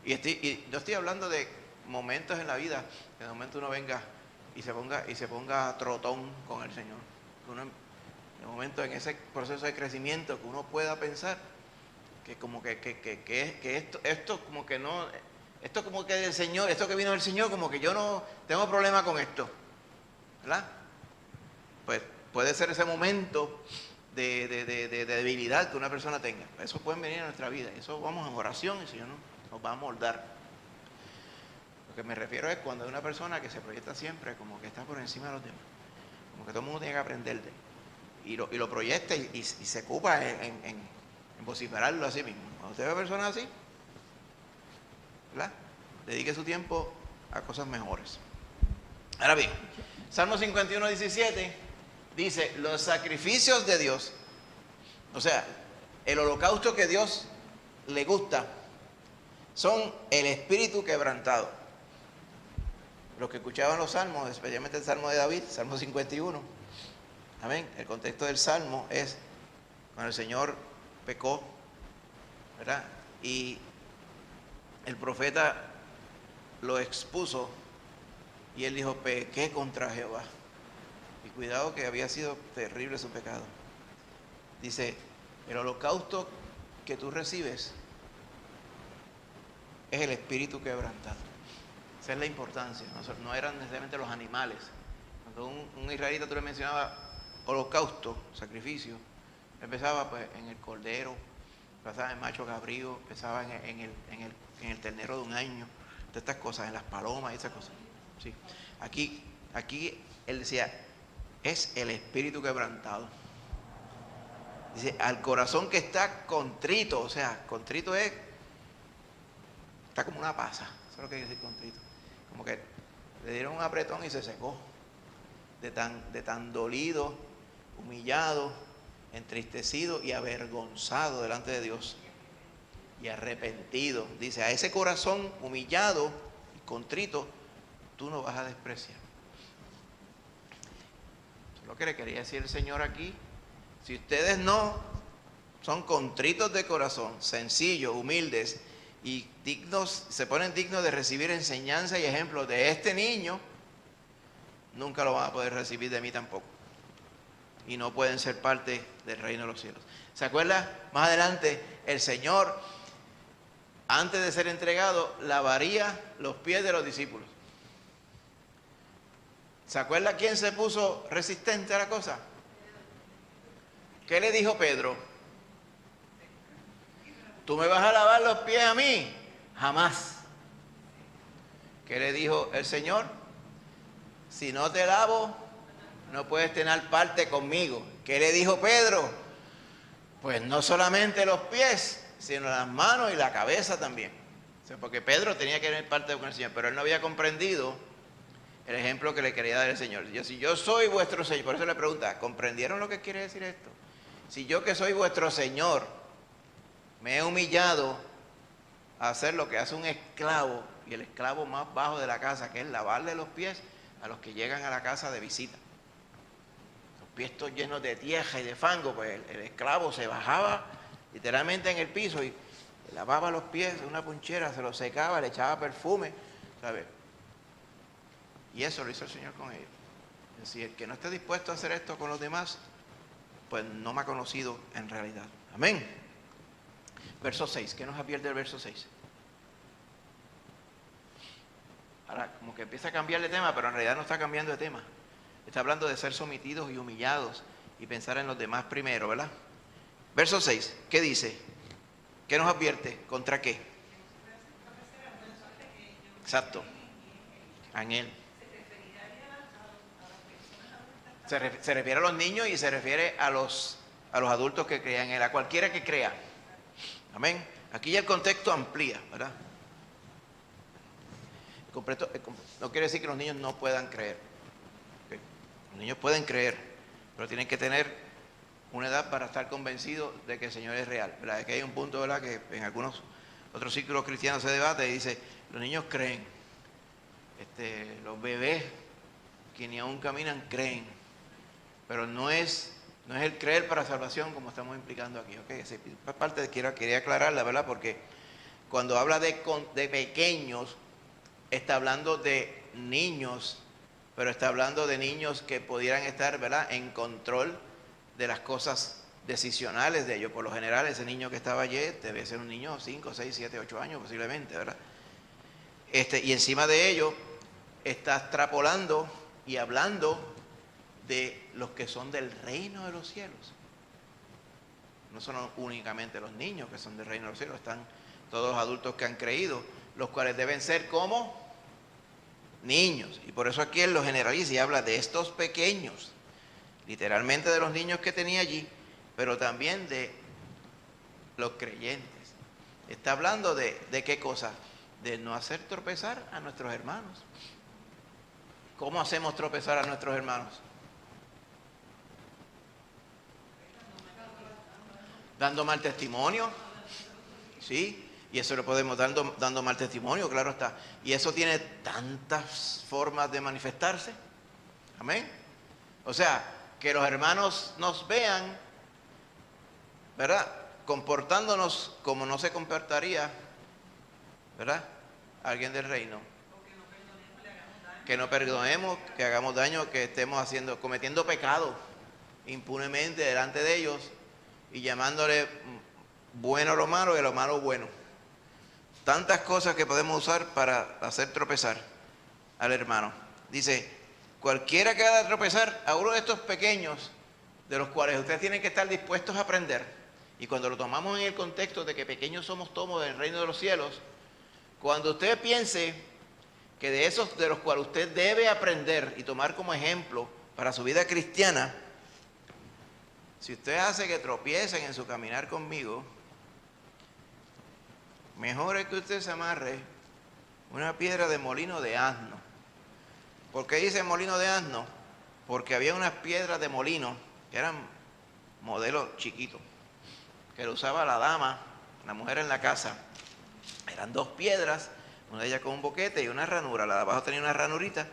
Y yo estoy hablando de momentos en la vida, que de momento uno venga y se ponga trotón con el Señor. Uno, de momento en ese proceso de crecimiento, que uno pueda pensar que como que esto como que no, esto como que del Señor, esto que vino del Señor, como que yo no tengo problema con esto, ¿verdad? Pues puede ser ese momento de debilidad que una persona tenga. Eso puede venir a nuestra vida. Eso vamos en oración y el Señor nos va a moldar. Lo que me refiero es cuando hay una persona que se proyecta siempre como que está por encima de los demás. Como que todo el mundo tiene que aprender de él. Y lo proyecta y se ocupa en vociferarlo a sí mismo. Cuando usted ve a personas así, ¿verdad? Dedique su tiempo a cosas mejores. Ahora bien, Salmo 51, 17 dice, los sacrificios de Dios, o sea, el holocausto que Dios le gusta, son el espíritu quebrantado. Los que escuchaban los salmos, especialmente el Salmo de David, Salmo 51, amén. El contexto del Salmo es cuando el Señor pecó, ¿verdad? Y el profeta lo expuso y él dijo, pequé contra Jehová. Y cuidado que había sido terrible su pecado. Dice, el holocausto que tú recibes es el espíritu quebrantado. Esa es la importancia. No eran necesariamente los animales. Cuando un israelita tú le mencionabas holocausto, sacrificio, empezaba pues en el cordero, empezaba en el macho cabrío, empezaba en el ternero de un año, todas estas cosas, en las palomas y esas cosas. Sí. Aquí él decía, es el espíritu quebrantado. Dice, al corazón que está contrito, o sea, contrito está como una pasa, eso es lo que quiere decir contrito. Como que le dieron un apretón y se secó, de tan dolido, humillado, entristecido y avergonzado delante de Dios y arrepentido. Dice, a ese corazón humillado y contrito, tú no vas a despreciar. Eso es lo que le quería decir el Señor aquí. Si ustedes no son contritos de corazón, sencillos, humildes y dignos, se ponen dignos de recibir enseñanza y ejemplos de este niño, nunca lo van a poder recibir de mí tampoco. Y no pueden ser parte del reino de los cielos. ¿Se acuerda? Más adelante, el Señor, antes de ser entregado, lavaría los pies de los discípulos. ¿Se acuerda quién se puso resistente a la cosa? ¿Qué le dijo Pedro? ¿Tú me vas a lavar los pies a mí? Jamás. ¿Qué le dijo el Señor? Si no te lavo, no puedes tener parte conmigo. ¿Qué le dijo Pedro? Pues no solamente los pies, sino las manos y la cabeza también. O sea, porque Pedro tenía que tener parte con el Señor, pero él no había comprendido el ejemplo que le quería dar el Señor. Si yo soy vuestro Señor, por eso le pregunta, ¿comprendieron lo que quiere decir esto? Si yo que soy vuestro Señor, me he humillado a hacer lo que hace un esclavo, y el esclavo más bajo de la casa, que es lavarle los pies a los que llegan a la casa de visita. Los pies todos llenos de tierra y de fango, pues el esclavo se bajaba literalmente en el piso y lavaba los pies de una punchera, se los secaba, le echaba perfume, ¿sabes? Y eso lo hizo el Señor con ellos. Es decir, el que no esté dispuesto a hacer esto con los demás, pues no me ha conocido en realidad. Amén. Verso 6. ¿Qué nos advierte el verso 6? Ahora, como que empieza a cambiar de tema, pero en realidad no está cambiando de tema. Está hablando de ser sometidos y humillados y pensar en los demás primero, ¿verdad? Verso 6. ¿Qué dice? ¿Qué nos advierte? ¿Contra qué? Exacto. En él. Se refiere a los niños y se refiere a los adultos que crean en él, a cualquiera que crea. Amén. Aquí ya el contexto amplía, ¿verdad? No quiere decir que los niños no puedan creer. ¿Okay? Los niños pueden creer, pero tienen que tener una edad para estar convencidos de que el Señor es real, ¿verdad? Es que hay un punto, ¿verdad?, que en algunos otros círculos cristianos se debate y dice, los niños creen, los bebés que ni aún caminan creen, pero no es el creer para salvación como estamos implicando aquí, ¿ok? Esa parte quería aclararla, ¿verdad? Porque cuando habla de pequeños, está hablando de niños, pero está hablando de niños que pudieran estar, ¿verdad?, en control de las cosas decisionales de ellos. Por lo general, ese niño que estaba allí debe ser un niño de 5, 6, 7, 8 años posiblemente, ¿verdad? Y encima de ello, está extrapolando y hablando de los que son del reino de los cielos. No son únicamente los niños que son del reino de los cielos, están todos los adultos que han creído, los cuales deben ser como niños. Y por eso aquí él lo generaliza y habla de estos pequeños, literalmente de los niños que tenía allí, pero también de los creyentes. Está hablando de qué cosa, de no hacer tropezar a nuestros hermanos. ¿Cómo hacemos tropezar a nuestros hermanos? Dando mal testimonio, ¿sí? Y eso lo podemos dando mal testimonio, claro está. Y eso tiene tantas formas de manifestarse. Amén. O sea, que los hermanos nos vean, ¿verdad?, comportándonos como no se comportaría, ¿verdad?, alguien del reino. Que no perdonemos, que hagamos daño, que estemos cometiendo pecado impunemente delante de ellos y llamándole bueno a lo malo y a lo malo bueno. Tantas cosas que podemos usar para hacer tropezar al hermano. Dice, cualquiera que haga tropezar a uno de estos pequeños, de los cuales ustedes tienen que estar dispuestos a aprender, y cuando lo tomamos en el contexto de que pequeños somos todos del reino de los cielos, cuando usted piense que de esos de los cuales usted debe aprender y tomar como ejemplo para su vida cristiana, si usted hace que tropiecen en su caminar conmigo, mejor es que usted se amarre una piedra de molino de asno. ¿Por qué dice molino de asno? Porque había unas piedras de molino que eran modelos chiquitos, que lo usaba la dama, la mujer en la casa. Eran dos piedras, una de ellas con un boquete y una ranura. La de abajo tenía una ranurita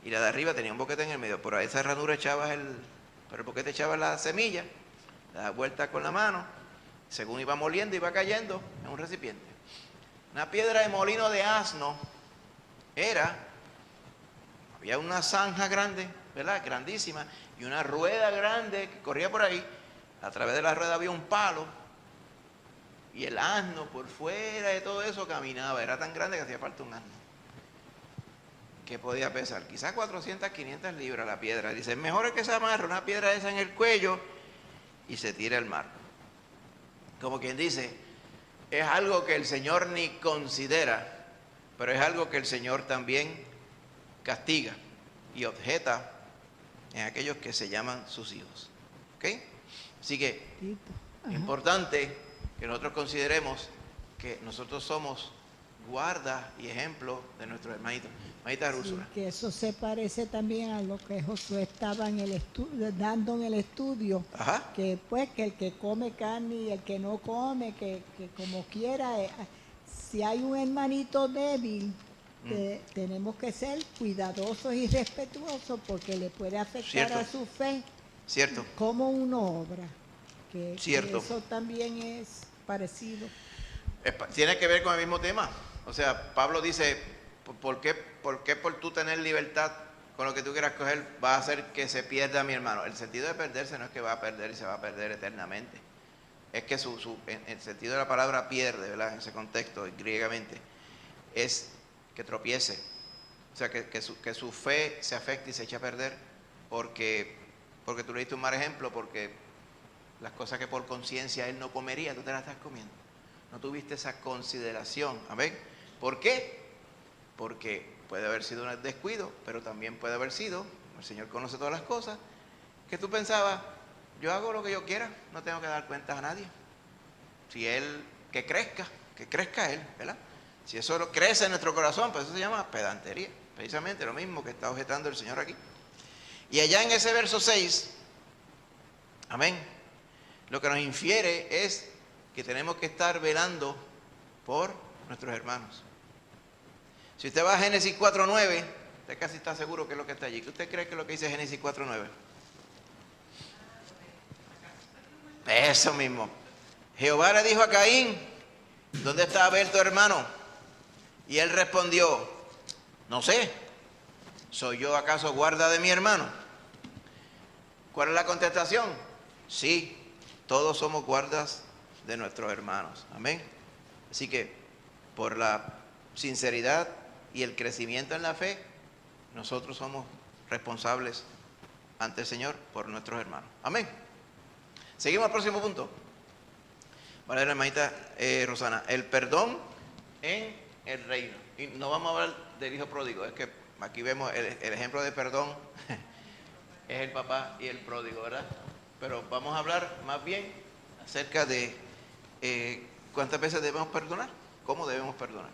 y la de arriba tenía un boquete en el medio. Por ahí esa ranura por el boquete echabas la semilla, la das vuelta con la mano, según iba moliendo iba cayendo en un recipiente. Una piedra de molino de asno había una zanja grande, ¿verdad?, grandísima, y una rueda grande que corría por ahí. A través de la rueda había un palo y el asno por fuera de todo eso caminaba. Era tan grande que hacía falta un asno. ¿Qué podía pesar? Quizás 400, 500 libras la piedra. Dice, mejor es que se amarre una piedra esa en el cuello y se tire al mar. Como quien dice, es algo que el Señor ni considera, pero es algo que el Señor también castiga y objeta en aquellos que se llaman sus hijos. ¿Ok? Así que es importante que nosotros consideremos que nosotros somos guarda y ejemplo de nuestros hermanitos. Hermanita Úrsula. Sí, que eso se parece también a lo que Josué estaba dando en el estudio. Ajá. Que pues que el que come carne y el que no come, que como quiera, si hay un hermanito débil, tenemos que ser cuidadosos y respetuosos porque le puede afectar Cierto. a su fe. Cierto. Cómo uno obra. Cierto. Que eso también es parecido. Tiene que ver con el mismo tema. O sea, Pablo dice, ¿por qué por tú tener libertad con lo que tú quieras coger va a hacer que se pierda mi hermano? El sentido de perderse no es que va a perder y se va a perder eternamente. Es que en el sentido de la palabra pierde, ¿verdad?, en ese contexto, griegamente, es que tropiece. O sea, que su fe se afecte y se eche a perder porque tú le diste un mal ejemplo, porque las cosas que por conciencia él no comería, tú te las estás comiendo. No tuviste esa consideración. Amén. ¿Por qué? Porque puede haber sido un descuido, pero también puede haber sido, el Señor conoce todas las cosas, que tú pensabas, yo hago lo que yo quiera, no tengo que dar cuentas a nadie. Si Él que crezca Él, ¿verdad? Si eso crece en nuestro corazón, pues eso se llama pedantería. Precisamente lo mismo que está objetando el Señor aquí. Y allá en ese verso 6, amén, lo que nos infiere es que tenemos que estar velando por nuestros hermanos. Si usted va a Génesis 4:9, usted casi está seguro que es lo que está allí. ¿Qué usted cree que es lo que dice Génesis 4:9? Eso mismo. Jehová le dijo a Caín, ¿dónde está Abel tu hermano? Y él respondió, no sé, ¿soy yo acaso guarda de mi hermano? ¿Cuál es la contestación? Sí, todos somos guardas de nuestros hermanos. Amén. Así que por la sinceridad y el crecimiento en la fe, nosotros somos responsables ante el Señor por nuestros hermanos. Amén. Seguimos al próximo punto. Vale, la hermanita Rosana, el perdón en el reino. Y no vamos a hablar del hijo pródigo, es que aquí vemos el ejemplo de perdón es el papá y el pródigo, ¿verdad? Pero vamos a hablar más bien acerca de cuántas veces debemos perdonar, cómo debemos perdonar.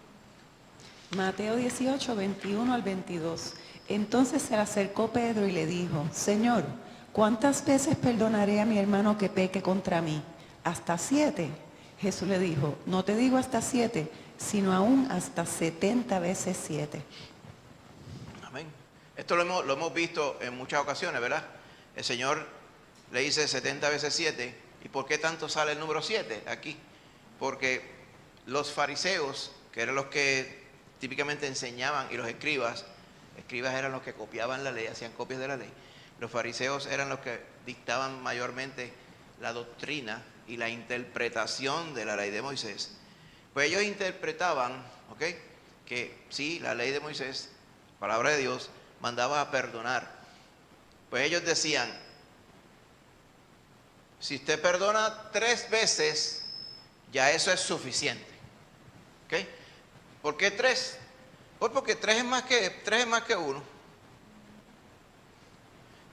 Mateo 18, 21 al 22. Entonces se le acercó Pedro y le dijo, Señor, ¿cuántas veces perdonaré a mi hermano que peque contra mí? ¿Hasta 7? Jesús le dijo, no te digo hasta 7, sino aún hasta 70 veces 7. Amén. Esto lo hemos visto en muchas ocasiones, ¿verdad? El Señor le dice 70 veces 7. ¿Y por qué tanto sale el número 7 aquí? Porque los fariseos, que eran los que típicamente enseñaban, y los escribas eran los que copiaban la ley, hacían copias de la ley. Los fariseos eran los que dictaban mayormente la doctrina y la interpretación de la ley de Moisés. Pues ellos interpretaban, ¿ok?, que sí, la ley de Moisés, palabra de Dios, mandaba a perdonar. Pues ellos decían, si usted perdona 3 veces, ya eso es suficiente. ¿Ok? ¿Por qué 3? Pues porque 3 es más que 1.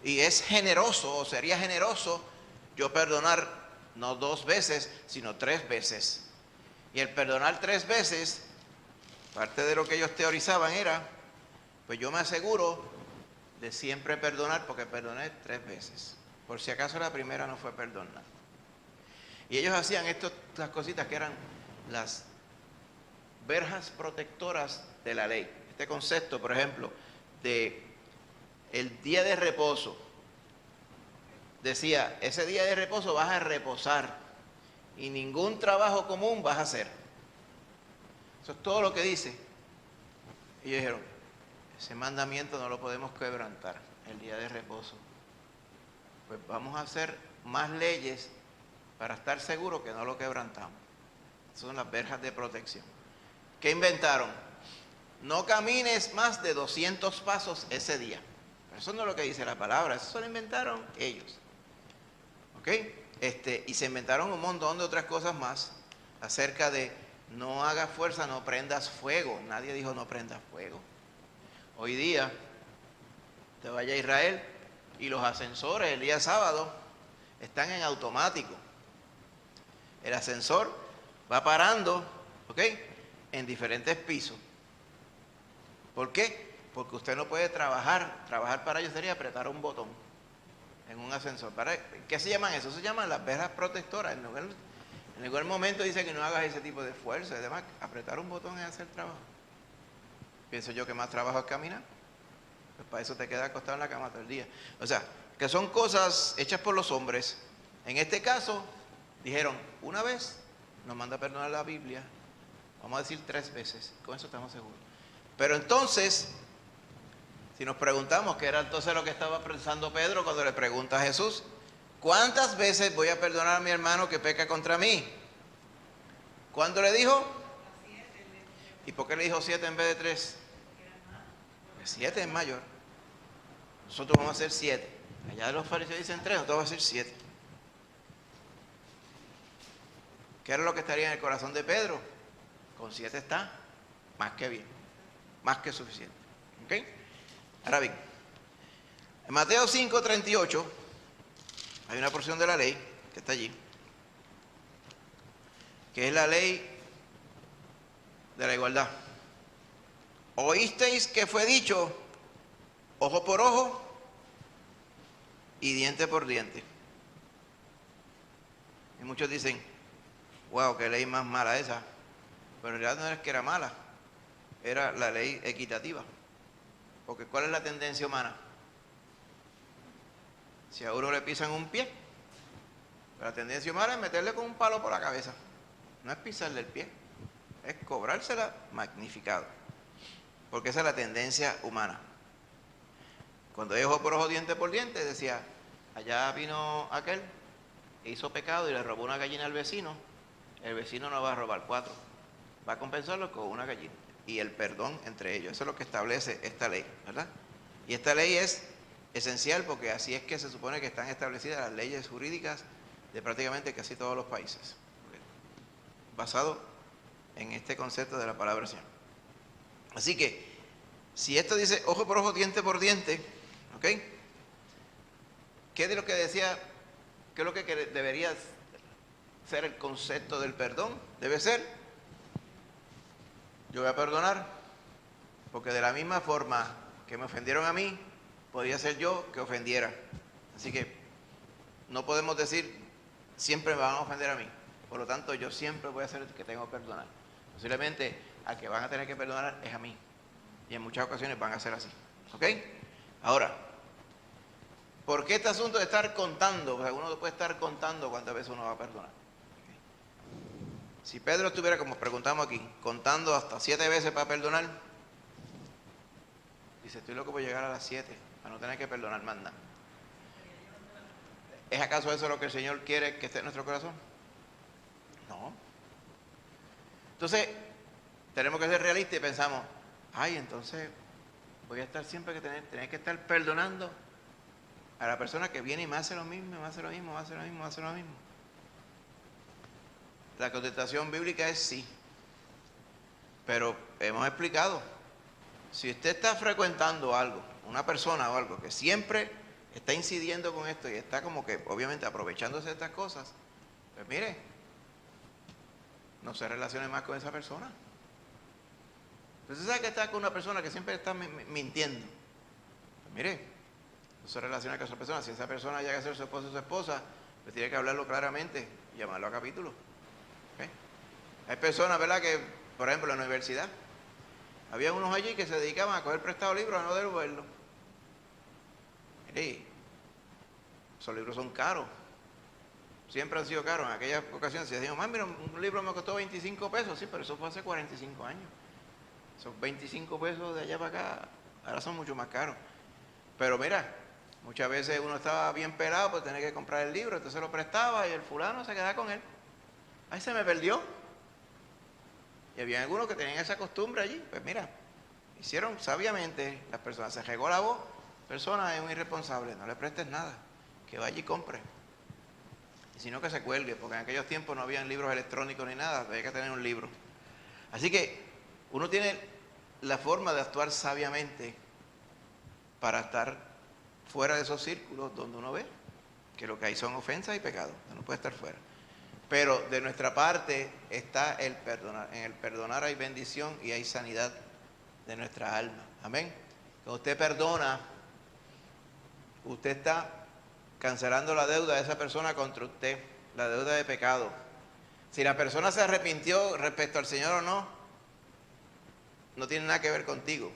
Y es generoso, o sería generoso, yo perdonar no 2 veces, sino 3 veces. Y el perdonar 3 veces, parte de lo que ellos teorizaban era, pues yo me aseguro de siempre perdonar, porque perdoné 3 veces. Por si acaso la primera no fue perdonar. Y ellos hacían estas cositas que eran las verjas protectoras de la ley. Este concepto, por ejemplo, de el día de reposo. Decía, ese día de reposo vas a reposar y ningún trabajo común vas a hacer. Eso es todo lo que dice. Y ellos dijeron, ese mandamiento no lo podemos quebrantar, el día de reposo. Pues vamos a hacer más leyes para estar seguros que no lo quebrantamos. Esas son las verjas de protección. ¿Qué inventaron? No camines más de 200 pasos ese día. Pero eso no es lo que dice la palabra, eso lo inventaron ellos. ¿Ok? Y se inventaron un montón de otras cosas más acerca de no hagas fuerza, no prendas fuego. Nadie dijo no prendas fuego. Hoy día, te vaya a Israel y los ascensores el día sábado están en automático. El ascensor va parando, ¿ok?, en diferentes pisos. ¿Por qué? Porque usted no puede trabajar. Trabajar para ellos sería apretar un botón en un ascensor. ¿Qué se llaman eso? Se llaman las verjas protectoras. En ningún momento dice que no hagas ese tipo de esfuerzo. Además, apretar un botón es hacer trabajo. Pienso yo que más trabajo es caminar. Pues para eso te quedas acostado en la cama todo el día. O sea, que son cosas hechas por los hombres. En este caso, dijeron, una vez nos manda a perdonar la Biblia. Vamos a decir 3 veces. Con eso estamos seguros. Pero entonces, si nos preguntamos qué era entonces lo que estaba pensando Pedro cuando le pregunta a Jesús, ¿cuántas veces voy a perdonar a mi hermano que peca contra mí? ¿Cuándo le dijo? 7. ¿Y por qué le dijo 7 en vez de 3? 7 es mayor. Nosotros vamos a hacer 7. Allá los fariseos dicen 3, nosotros vamos a hacer 7. ¿Qué era lo que estaría en el corazón de Pedro? Con 7 está más que bien, más que suficiente. ¿Ok? Ahora bien, en Mateo 5:38 hay una porción de la ley que está allí. que es la ley de la igualdad. Oísteis que fue dicho, ojo por ojo y diente por diente. Y muchos dicen, wow, qué ley más mala esa. Pero en realidad no es que era mala, era la ley equitativa. Porque ¿cuál es la tendencia humana? Si a uno le pisan un pie, la tendencia humana es meterle con un palo por la cabeza. No es pisarle el pie, es cobrársela magnificado. Porque esa es la tendencia humana. Cuando es ojo por ojo, diente por diente, decía, allá vino aquel, hizo pecado y le robó una gallina al vecino. El vecino no va a robar 4, va a compensarlo con una gallina. Y el perdón entre ellos, eso es lo que establece esta ley, ¿verdad? Y esta ley es esencial porque así es que se supone que están establecidas las leyes jurídicas de prácticamente casi todos los países, basado en este concepto de la palabra del Señor. Así que, si esto dice ojo por ojo, diente por diente, ¿ok? ¿Qué de lo que decía, qué es lo que debería ser el concepto del perdón? Debe ser, yo voy a perdonar, porque de la misma forma que me ofendieron a mí, podría ser yo que ofendiera. Así que no podemos decir, siempre me van a ofender a mí, por lo tanto yo siempre voy a ser el que tengo que perdonar. Posiblemente al que van a tener que perdonar es a mí, y en muchas ocasiones van a ser así, ¿ok? Ahora, ¿por qué este asunto de estar contando? O sea, uno puede estar contando cuántas veces uno va a perdonar. Si Pedro estuviera, como preguntamos aquí, contando hasta 7 veces para perdonar, dice, estoy loco por llegar a las 7 para no tener que perdonar más nada. ¿Es acaso eso lo que el Señor quiere que esté en nuestro corazón? No. Entonces, tenemos que ser realistas y pensamos, ay, entonces voy a estar siempre tener que estar perdonando a la persona que viene y me hace lo mismo, me hace lo mismo, me hace lo mismo, me hace lo mismo. La contestación bíblica es sí. Pero hemos explicado, si usted está frecuentando algo, una persona o algo que siempre está incidiendo con esto y está como que obviamente aprovechándose de estas cosas, pues mire, no se relacione más con esa persona. Usted sabe que está con una persona que siempre está mintiendo. Pues mire, no se relacione con esa persona. Si esa persona llega a ser su esposo o su esposa, pues tiene que hablarlo claramente y llamarlo a capítulo. ¿Okay? Hay personas, ¿verdad?, que, por ejemplo, en la universidad, había unos allí que se dedicaban a coger prestado libros a no devolverlos. Mire, esos libros son caros. Siempre han sido caros. En aquellas ocasiones se decían, mira, un libro me costó 25 pesos. Sí, pero eso fue hace 45 años. Esos 25 pesos de allá para acá, ahora son mucho más caros. Pero mira, muchas veces uno estaba bien pelado por tener que comprar el libro, entonces lo prestaba y el fulano se quedaba con él. Ahí se me perdió. Y había algunos que tenían esa costumbre allí. Pues mira, hicieron sabiamente las personas. Se regó la voz, persona es un irresponsable, no le prestes nada, que vaya y compre. Y si no, que se cuelgue, porque en aquellos tiempos no habían libros electrónicos ni nada, había que tener un libro. Así que uno tiene la forma de actuar sabiamente para estar fuera de esos círculos donde uno ve que lo que hay son ofensas y pecados, uno puede estar fuera. Pero de nuestra parte está el perdonar. En el perdonar hay bendición y hay sanidad de nuestra alma. Amén. Cuando usted perdona, usted está cancelando la deuda de esa persona contra usted, la deuda de pecado. Si la persona se arrepintió respecto al Señor o no, no tiene nada que ver contigo.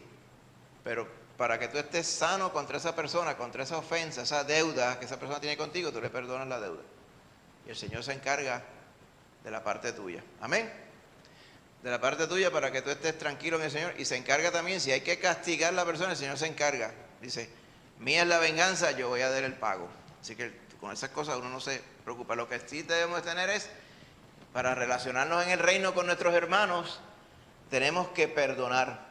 Pero para que tú estés sano contra esa persona, contra esa ofensa, esa deuda que esa persona tiene contigo, tú le perdonas la deuda. Y el Señor se encarga de la parte tuya. Amén. De la parte tuya para que tú estés tranquilo en el Señor. Y se encarga también, si hay que castigar a la persona, el Señor se encarga. Dice, mía es la venganza, yo voy a dar el pago. Así que con esas cosas uno no se preocupa. Lo que sí debemos tener es, para relacionarnos en el reino con nuestros hermanos, tenemos que perdonar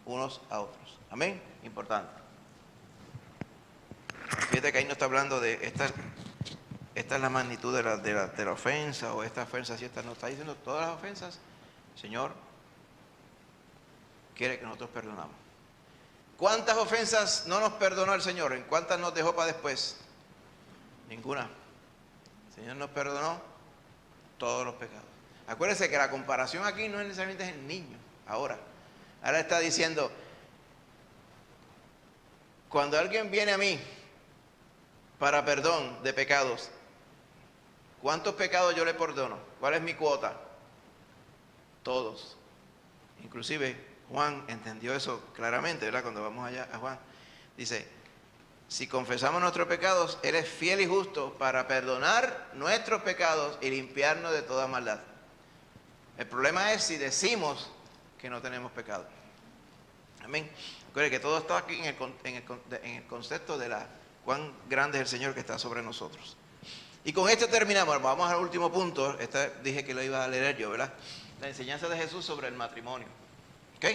unos a otros. Amén. Importante. Fíjate que ahí no está hablando de esta es la magnitud de la ofensa, o esta ofensa, si esta no está diciendo todas las ofensas. El Señor quiere que nosotros perdonamos. ¿Cuántas ofensas no nos perdonó el Señor? ¿En cuántas nos dejó para después? Ninguna. El Señor nos perdonó todos los pecados. Acuérdense que la comparación aquí no es necesariamente el niño, ahora está diciendo, cuando alguien viene a mí para perdón de pecados, ¿cuántos pecados yo le perdono? ¿Cuál es mi cuota? Todos. Inclusive Juan entendió eso claramente, ¿verdad? Cuando vamos allá a Juan, dice, si confesamos nuestros pecados, Él es fiel y justo para perdonar nuestros pecados y limpiarnos de toda maldad. El problema es si decimos que no tenemos pecado. Amén. Recuerde que todo está aquí en el concepto de cuán grande es el Señor que está sobre nosotros. Y con esto terminamos. Vamos al último punto. Dije que lo iba a leer yo, ¿verdad? La enseñanza de Jesús sobre el matrimonio. ¿Ok?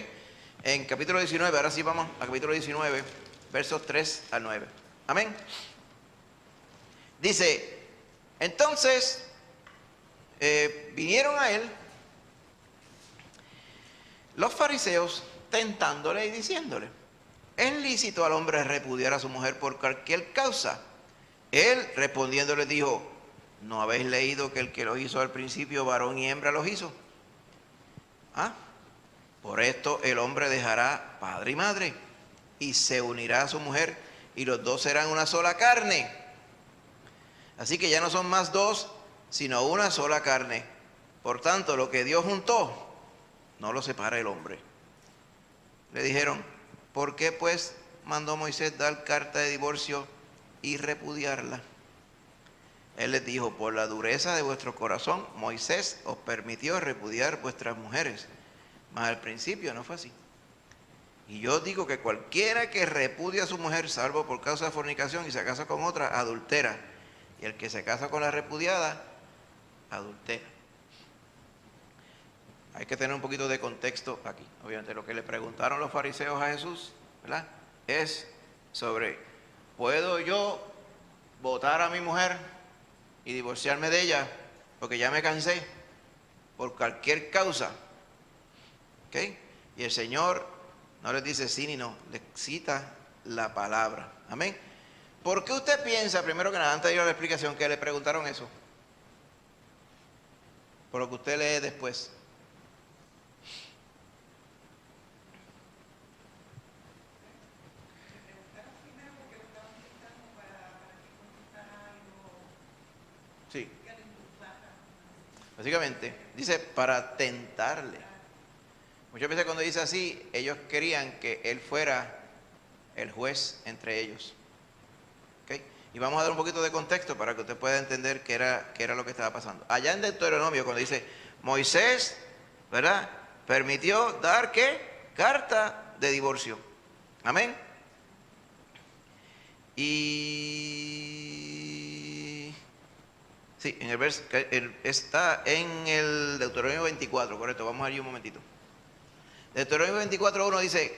En capítulo 19, ahora sí vamos a capítulo 19, versos 3 al 9. Amén. Dice, entonces vinieron a él los fariseos tentándole y diciéndole, ¿es lícito al hombre repudiar a su mujer por cualquier causa? Él respondiendo les dijo, ¿no habéis leído que el que los hizo al principio, varón y hembra los hizo? Por esto el hombre dejará padre y madre y se unirá a su mujer y los dos serán una sola carne. Así que ya no son más dos, sino una sola carne. Por tanto, lo que Dios juntó, no lo separa el hombre. Le dijeron, ¿por qué pues mandó Moisés dar carta de divorcio y repudiarla? Él les dijo, por la dureza de vuestro corazón, Moisés os permitió repudiar vuestras mujeres, mas al principio no fue así. Y yo digo que cualquiera que repudia a su mujer, salvo por causa de fornicación, y se casa con otra, adultera. Y el que se casa con la repudiada, adultera. Hay que tener un poquito de contexto aquí. Obviamente lo que le preguntaron los fariseos a Jesús, ¿verdad?, es sobre, ¿puedo yo votar a mi mujer y divorciarme de ella porque ya me cansé por cualquier causa? ¿Ok? Y el Señor no les dice sí ni no, les cita la palabra. Amén. ¿Por qué usted piensa, primero que nada, antes de ir a la explicación, que le preguntaron eso? Por lo que usted lee después. Sí. Básicamente, dice para tentarle. Muchas veces cuando dice así, ellos querían que él fuera el juez entre ellos. ¿Okay? Y vamos a dar un poquito de contexto para que usted pueda entender qué era lo que estaba pasando. Allá en Deuteronomio, cuando dice, Moisés, ¿verdad?, permitió dar, ¿qué? Carta de divorcio. Amén. Y sí, en el verso, está en el Deuteronomio 24, correcto, vamos allí un momentito. Deuteronomio 24:1 dice,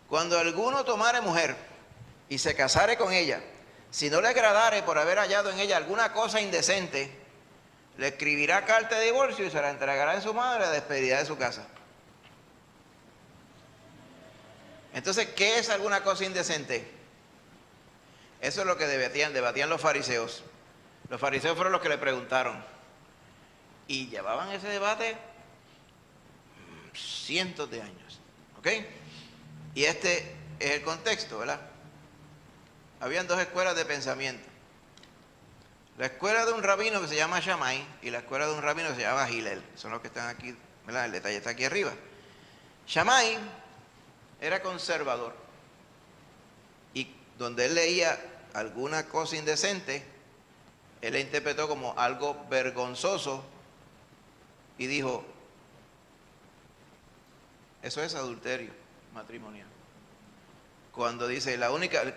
cuando alguno tomare mujer y se casare con ella, si no le agradare por haber hallado en ella alguna cosa indecente, le escribirá carta de divorcio y se la entregará en su madre a despedida de su casa. Entonces, ¿qué es alguna cosa indecente? Eso es lo que debatían los fariseos. Los fariseos fueron los que le preguntaron. Y llevaban ese debate cientos de años. ¿Ok? Y este es el contexto, ¿verdad? Habían dos escuelas de pensamiento. La escuela de un rabino que se llama Shammai y la escuela de un rabino que se llama Hillel. Son los que están aquí, ¿verdad? El detalle está aquí arriba. Shammai era conservador. Y donde él leía alguna cosa indecente, él la interpretó como algo vergonzoso y dijo, eso es adulterio matrimonial. Cuando dice,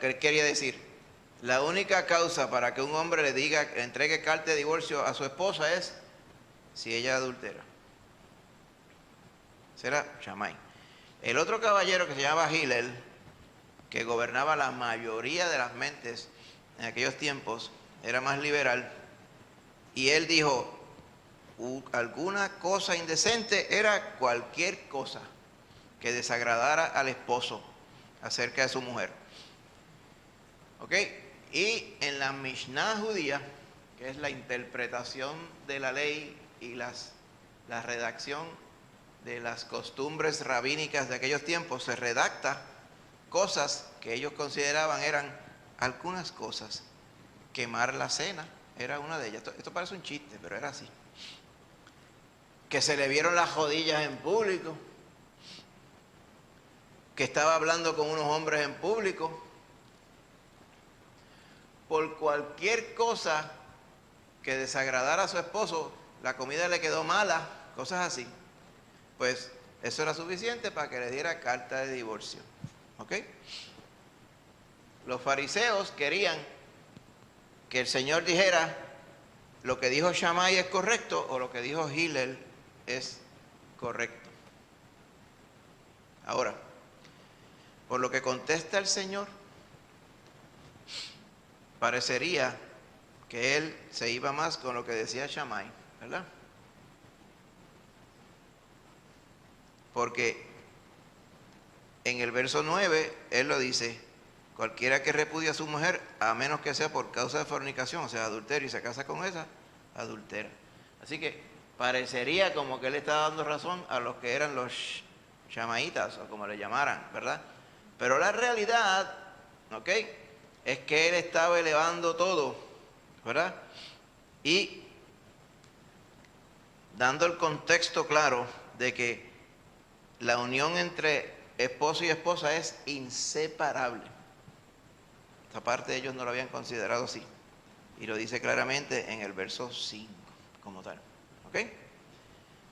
¿qué quería decir? La única causa para que un hombre le entregue carta de divorcio a su esposa es si ella es adultera. Será Shammai. El otro caballero que se llamaba Hillel, que gobernaba la mayoría de las mentes en aquellos tiempos, era más liberal, y él dijo, alguna cosa indecente era cualquier cosa que desagradara al esposo acerca de su mujer. ¿Ok? Y en la Mishnah judía, que es la interpretación de la ley y la redacción de las costumbres rabínicas de aquellos tiempos, se redacta cosas que ellos consideraban eran algunas cosas. Quemar la cena era una de ellas. Esto parece un chiste, pero era así. Que se le vieron las rodillas en público, que estaba hablando con unos hombres en público. Por cualquier cosa que desagradara a su esposo, la comida le quedó mala, cosas así. Pues eso era suficiente para que le diera carta de divorcio. ¿Ok? Los fariseos querían que el Señor dijera lo que dijo Shammai es correcto o lo que dijo Hillel es correcto. Ahora, por lo que contesta el Señor, parecería que él se iba más con lo que decía Shammai, ¿verdad? Porque en el verso 9, él lo dice, cualquiera que repudie a su mujer, a menos que sea por causa de fornicación, o sea, adulterio, y se casa con esa, adultera. Así que parecería como que él estaba dando razón a los que eran los shamaitas, o como le llamaran, ¿verdad? Pero la realidad, ¿ok?, es que él estaba elevando todo, ¿verdad? Y dando el contexto claro de que la unión entre esposo y esposa es inseparable. Esta parte ellos no lo habían considerado así. Y lo dice claramente en el verso 5, como tal. ¿Ok?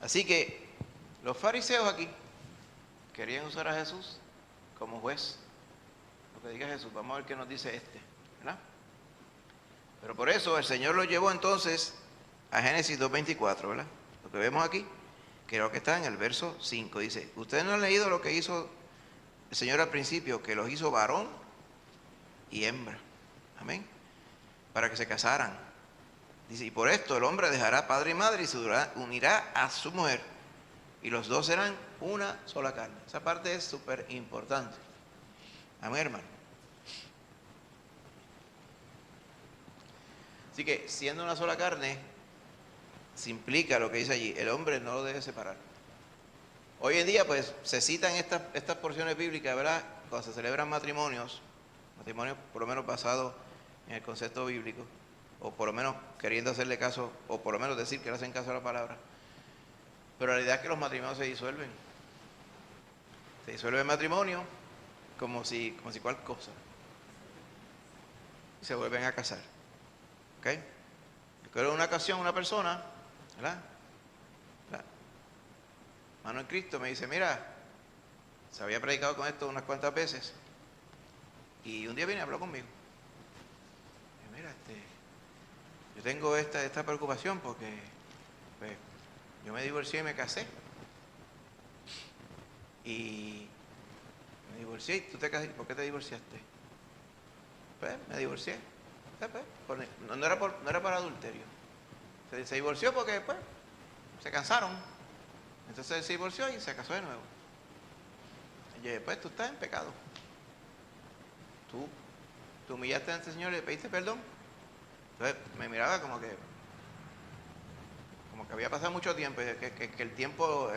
Así que los fariseos aquí querían usar a Jesús como juez. Lo que diga Jesús, vamos a ver qué nos dice ¿verdad? Pero por eso el Señor lo llevó entonces a Génesis 2:24, ¿verdad? Lo que vemos aquí, creo que está en el verso 5, dice, ustedes no han leído lo que hizo el Señor al principio, que los hizo varón y hembra, amén, para que se casaran. Dice, y por esto el hombre dejará padre y madre y se unirá a su mujer, y los dos serán una sola carne. Esa parte es súper importante, amén, hermano. Así que siendo una sola carne, se implica lo que dice allí, el hombre no lo debe separar. Hoy en día pues se citan estas porciones bíblicas, ¿verdad? Cuando se celebran matrimonios por lo menos basados en el concepto bíblico, o por lo menos queriendo hacerle caso, o por lo menos decir que le hacen caso a la palabra. Pero la realidad es que los matrimonios se disuelven. Se disuelve el matrimonio como si cual cosa. Y se vuelven a casar. ¿Ok? Recuerdo en una ocasión una persona, ¿verdad? Mano en Cristo me dice, mira, se había predicado con esto unas cuantas veces y un día viene y habló conmigo. Y mira, yo tengo esta preocupación porque pues, yo me divorcié y me casé. Y me divorcié, ¿tú te casaste? ¿Por qué te divorciaste? Pues me divorcié. Pues, no era por adulterio. Se divorció porque pues se cansaron. Entonces él se divorció y se casó de nuevo. Y yo, pues tú estás en pecado. Tú humillaste ante el Señor y le pediste perdón. Entonces me miraba como que había pasado mucho tiempo, y que el tiempo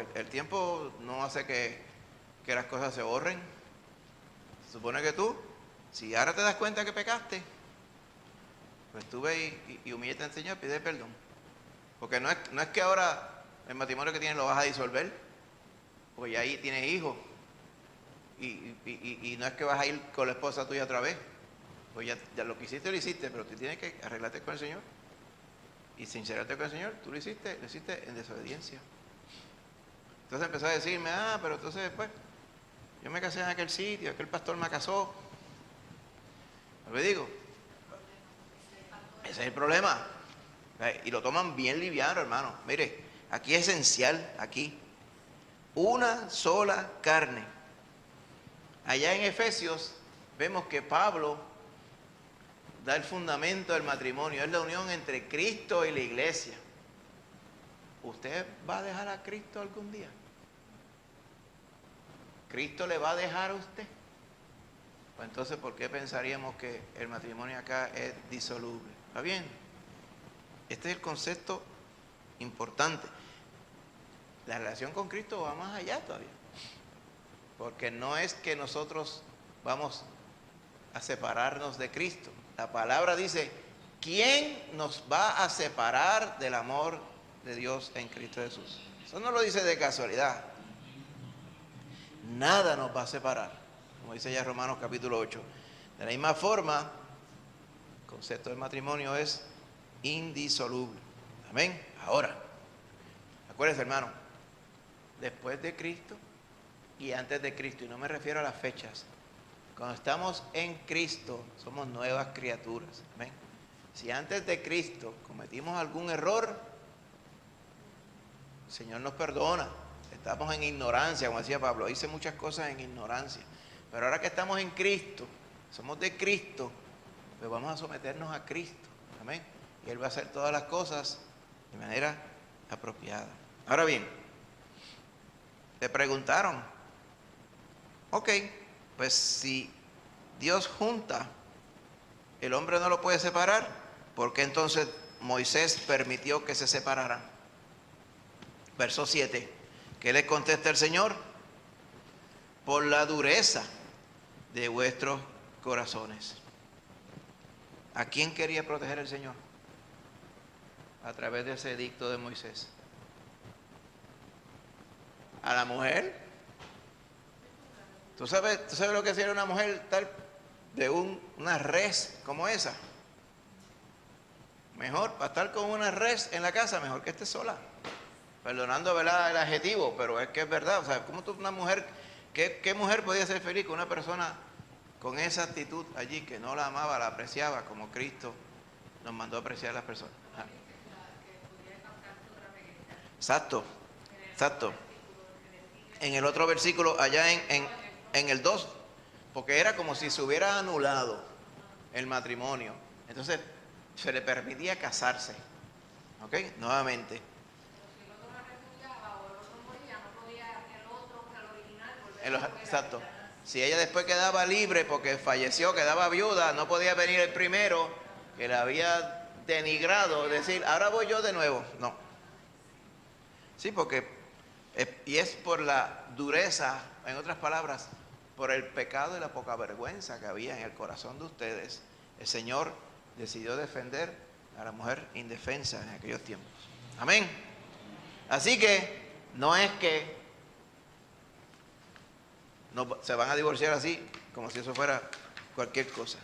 no hace que las cosas se borren. Se supone que tú, si ahora te das cuenta que pecaste, pues tú ve y humíllate ante el Señor y pide perdón. Porque no es que ahora el matrimonio que tienes lo vas a disolver, porque ya ahí tienes hijos, y no es que vas a ir con la esposa tuya otra vez, pues ya lo que hiciste lo hiciste, pero tú tienes que arreglarte con el Señor, y sincerarte con el Señor. Tú lo hiciste en desobediencia. Entonces empezó a decirme, pero entonces después, yo me casé en aquel sitio, aquel pastor me casó. Lo digo, ese es el problema, y lo toman bien liviano, hermano. Mire, aquí es esencial, aquí, una sola carne. Allá en Efesios vemos que Pablo da el fundamento del matrimonio, es la unión entre Cristo y la iglesia. ¿Usted va a dejar a Cristo algún día? ¿Cristo le va a dejar a usted? Pues entonces, ¿por qué pensaríamos que el matrimonio acá es disoluble? ¿Está bien? Este es el concepto importante. La relación con Cristo va más allá todavía. Porque no es que nosotros vamos a separarnos de Cristo. La palabra dice, ¿quién nos va a separar del amor de Dios en Cristo Jesús? Eso no lo dice de casualidad. Nada nos va a separar, como dice ya Romanos capítulo 8. De la misma forma, el concepto del matrimonio es indisoluble. Amén. Ahora, acuérdense, hermano, después de Cristo y antes de Cristo, y no me refiero a las fechas, cuando estamos en Cristo somos nuevas criaturas. Amén. Si antes de Cristo cometimos algún error, el Señor nos perdona. Estamos en ignorancia, como decía Pablo, hice muchas cosas en ignorancia. Pero ahora que estamos en Cristo, somos de Cristo, pues vamos a someternos a Cristo. Amén. Y Él va a hacer todas las cosas de manera apropiada. Ahora bien, le preguntaron, ok, pues si Dios junta, el hombre no lo puede separar, ¿por qué entonces Moisés permitió que se separaran? Verso 7, ¿qué le contesta el Señor? Por la dureza de vuestros corazones. ¿A quién quería proteger el Señor? A través de ese edicto de Moisés. ¿A la mujer? ¿Tú sabes lo que sería una mujer tal de una res como esa? Mejor, para estar con una res en la casa, mejor que esté sola. Perdonando, ¿verdad?, el adjetivo, pero es que es verdad. O sea, ¿cómo tú, una mujer, qué mujer podía ser feliz con una persona con esa actitud allí, que no la amaba, la apreciaba, como Cristo nos mandó a apreciar a las personas? Ah. Exacto, exacto. En el otro versículo, allá en el 2, porque era como si se hubiera anulado el matrimonio. Entonces, se le permitía casarse. ¿Ok? Nuevamente. Exacto. Si ella después quedaba libre porque falleció, quedaba viuda, no podía venir el primero que la había denigrado, decir, ahora voy yo de nuevo. No. Sí, porque, y es por la dureza, en otras palabras, por el pecado y la poca vergüenza que había en el corazón de ustedes, el Señor decidió defender a la mujer indefensa en aquellos tiempos. Amén. Así que no es que no, se van a divorciar así, como si eso fuera cualquier cosa.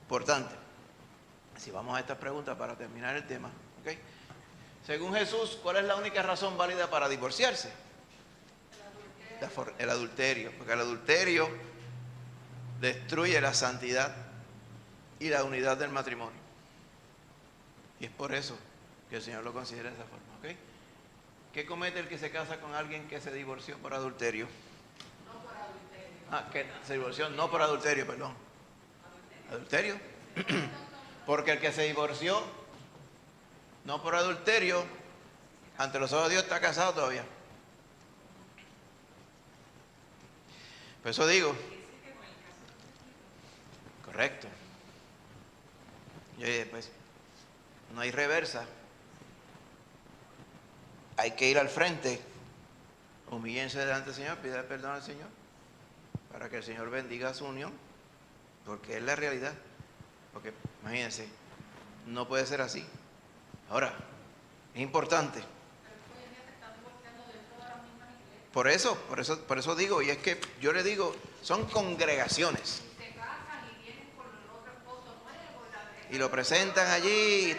Importante. Si vamos a estas preguntas para terminar el tema, ¿ok? Según Jesús, ¿cuál es la única razón válida para divorciarse? El adulterio, porque el adulterio destruye la santidad y la unidad del matrimonio. Y es por eso que el Señor lo considera de esa forma, ¿ok? ¿Qué comete el que se casa con alguien que se divorció por adulterio? No por adulterio. Ah, que se divorció no por adulterio, perdón. ¿Adulterio? Porque el que se divorció no por adulterio, ante los ojos de Dios está casado todavía. Por eso digo, correcto. Y pues, no hay reversa. Hay que ir al frente, humíllense delante del Señor, pida perdón al Señor, para que el Señor bendiga su unión, porque es la realidad. Porque, imagínense, no puede ser así. Ahora, es importante. Por eso digo, y es que yo le digo, son congregaciones. Y lo presentan allí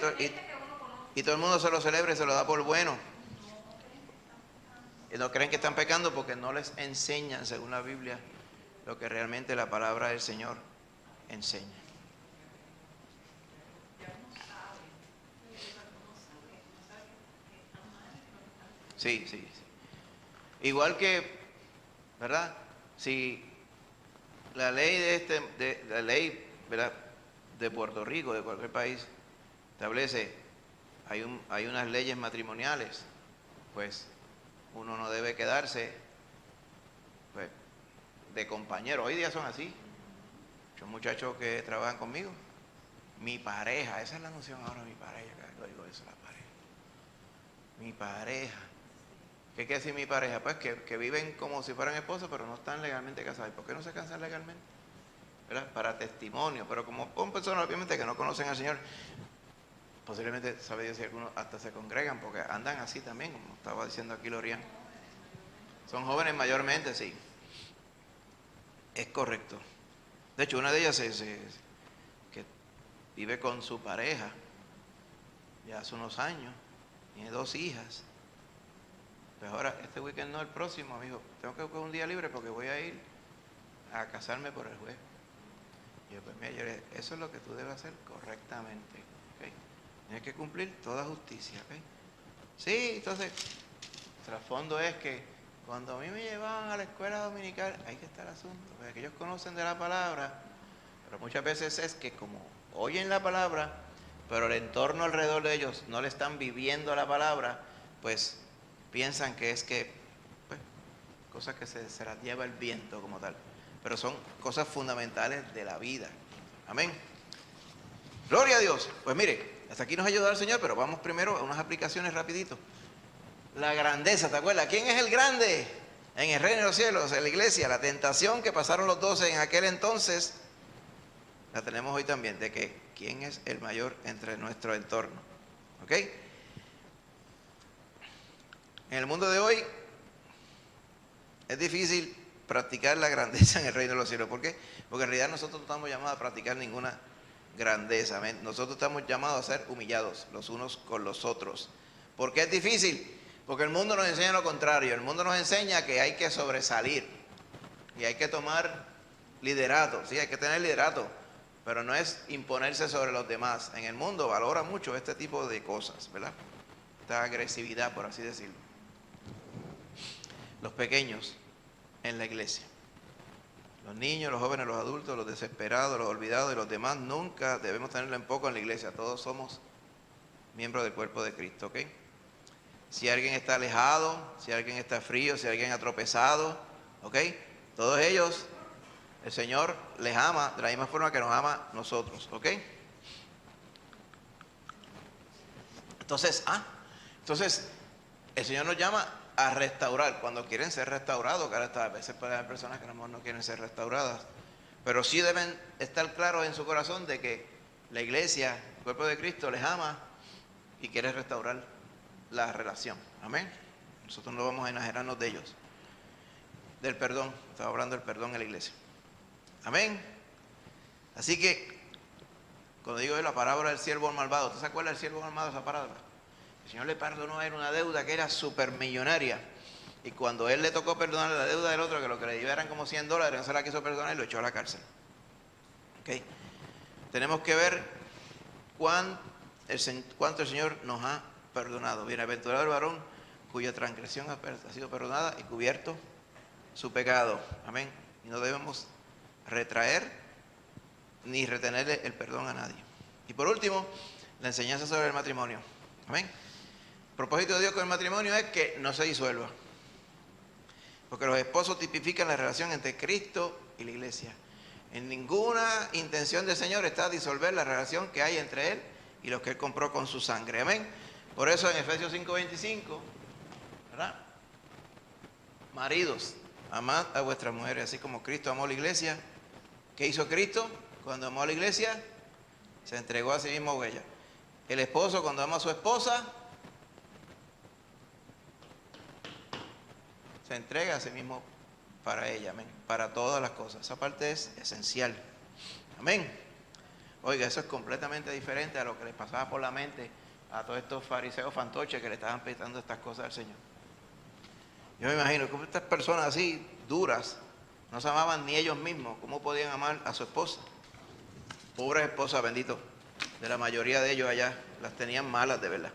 y todo el mundo se lo celebra y se lo da por bueno. Y no creen que están pecando porque no les enseñan, según la Biblia, lo que realmente la palabra del Señor enseña. Sí, sí, sí. Igual que, ¿verdad? Si la ley la ley, ¿verdad?, de Puerto Rico, de cualquier país, establece, hay unas leyes matrimoniales, pues uno no debe quedarse, pues, de compañero. Hoy día son así. Muchos muchachos que trabajan conmigo, Mi pareja, esa es la noción ahora, mi pareja, cada vez que digo eso, la pareja. Mi pareja. ¿Qué quiere decir mi pareja? Pues que viven como si fueran esposos, pero no están legalmente casados. ¿Y por qué no se casan legalmente? ¿Verdad? Para testimonio, pero como son personas obviamente que no conocen al Señor, posiblemente sabe Dios si algunos hasta se congregan, porque andan así también, como estaba diciendo aquí Lorian. Son jóvenes mayormente, sí. Es correcto. De hecho, una de ellas que vive con su pareja ya hace unos años, tiene 2 hijas. Pues ahora, este weekend no, el próximo, amigo, tengo que buscar un día libre porque voy a ir a casarme por el juez. Y yo, pues mira, eso es lo que tú debes hacer correctamente, ¿okay? Tienes que cumplir toda justicia, ¿ok? Sí, entonces, el trasfondo es que cuando a mí me llevaban a la escuela dominical, ahí que está el asunto, porque ellos conocen de la palabra, pero muchas veces es que como oyen la palabra, pero el entorno alrededor de ellos no le están viviendo la palabra, pues piensan que es que, pues, cosas que se las lleva el viento como tal. Pero son cosas fundamentales de la vida. Amén. Gloria a Dios. Pues mire, hasta aquí nos ha ayudado el Señor, pero vamos primero a unas aplicaciones rapidito. La grandeza, ¿te acuerdas? ¿Quién es el grande en el reino de los cielos, en la iglesia? La tentación que pasaron los 12 en aquel entonces, la tenemos hoy también, de que ¿quién es el mayor entre nuestro entorno? ¿Ok? En el mundo de hoy es difícil practicar la grandeza en el reino de los cielos. ¿Por qué? Porque en realidad nosotros no estamos llamados a practicar ninguna grandeza. ¿Amén? Nosotros estamos llamados a ser humillados los unos con los otros. ¿Por qué es difícil? Porque el mundo nos enseña lo contrario. El mundo nos enseña que hay que sobresalir y hay que tomar liderato. Sí, hay que tener liderato, pero no es imponerse sobre los demás. En el mundo valora mucho este tipo de cosas, ¿verdad? Esta agresividad, por así decirlo. Los pequeños en la iglesia, los niños, los jóvenes, los adultos, los desesperados, los olvidados y los demás, nunca debemos tenerlo en poco en la iglesia. Todos somos miembros del cuerpo de Cristo, ¿ok? Si alguien está alejado, si alguien está frío, si alguien ha tropezado, ¿ok? Todos ellos, el Señor les ama de la misma forma que nos ama nosotros, ¿ok? Entonces, el Señor nos llama a restaurar cuando quieren ser restaurados, que ahora a veces puede haber personas que a lo mejor no quieren ser restauradas, pero sí deben estar claros en su corazón de que la iglesia, el cuerpo de Cristo, les ama y quiere restaurar la relación. Amén. Nosotros no vamos a enajenarnos de ellos. Del perdón, estaba hablando del perdón en la iglesia. Amén. Así que, cuando digo la parábola del siervo malvado, ¿usted se acuerda del siervo malvado, esa parábola? El Señor le perdonó a él una deuda que era supermillonaria. Y cuando él le tocó perdonar la deuda del otro, que lo que le dio eran como $100, no se la quiso perdonar y lo echó a la cárcel. ¿Okay? Tenemos que ver cuánto el Señor nos ha perdonado. Bienaventurado el varón cuya transgresión ha sido perdonada y cubierto su pecado. Amén. Y no debemos retraer ni retenerle el perdón a nadie. Y por último, la enseñanza sobre el matrimonio. Amén. El propósito de Dios con el matrimonio es que no se disuelva. Porque los esposos tipifican la relación entre Cristo y la iglesia. En ninguna intención del Señor está disolver la relación que hay entre Él y los que Él compró con su sangre. Amén. Por eso en Efesios 5:25, ¿verdad? Maridos, amad a vuestras mujeres, así como Cristo amó a la iglesia. ¿Qué hizo Cristo? Cuando amó a la iglesia, se entregó a sí mismo a ella. El esposo, cuando ama a su esposa, se entrega a sí mismo para ella, amén, para todas las cosas. Esa parte es esencial. Amén. Oiga, eso es completamente diferente a lo que les pasaba por la mente a todos estos fariseos fantoches que le estaban pidiendo estas cosas al Señor. Yo me imagino que estas personas así, duras, no se amaban ni ellos mismos. ¿Cómo podían amar a su esposa? Pobres esposas, bendito. De la mayoría de ellos allá, las tenían malas de verdad.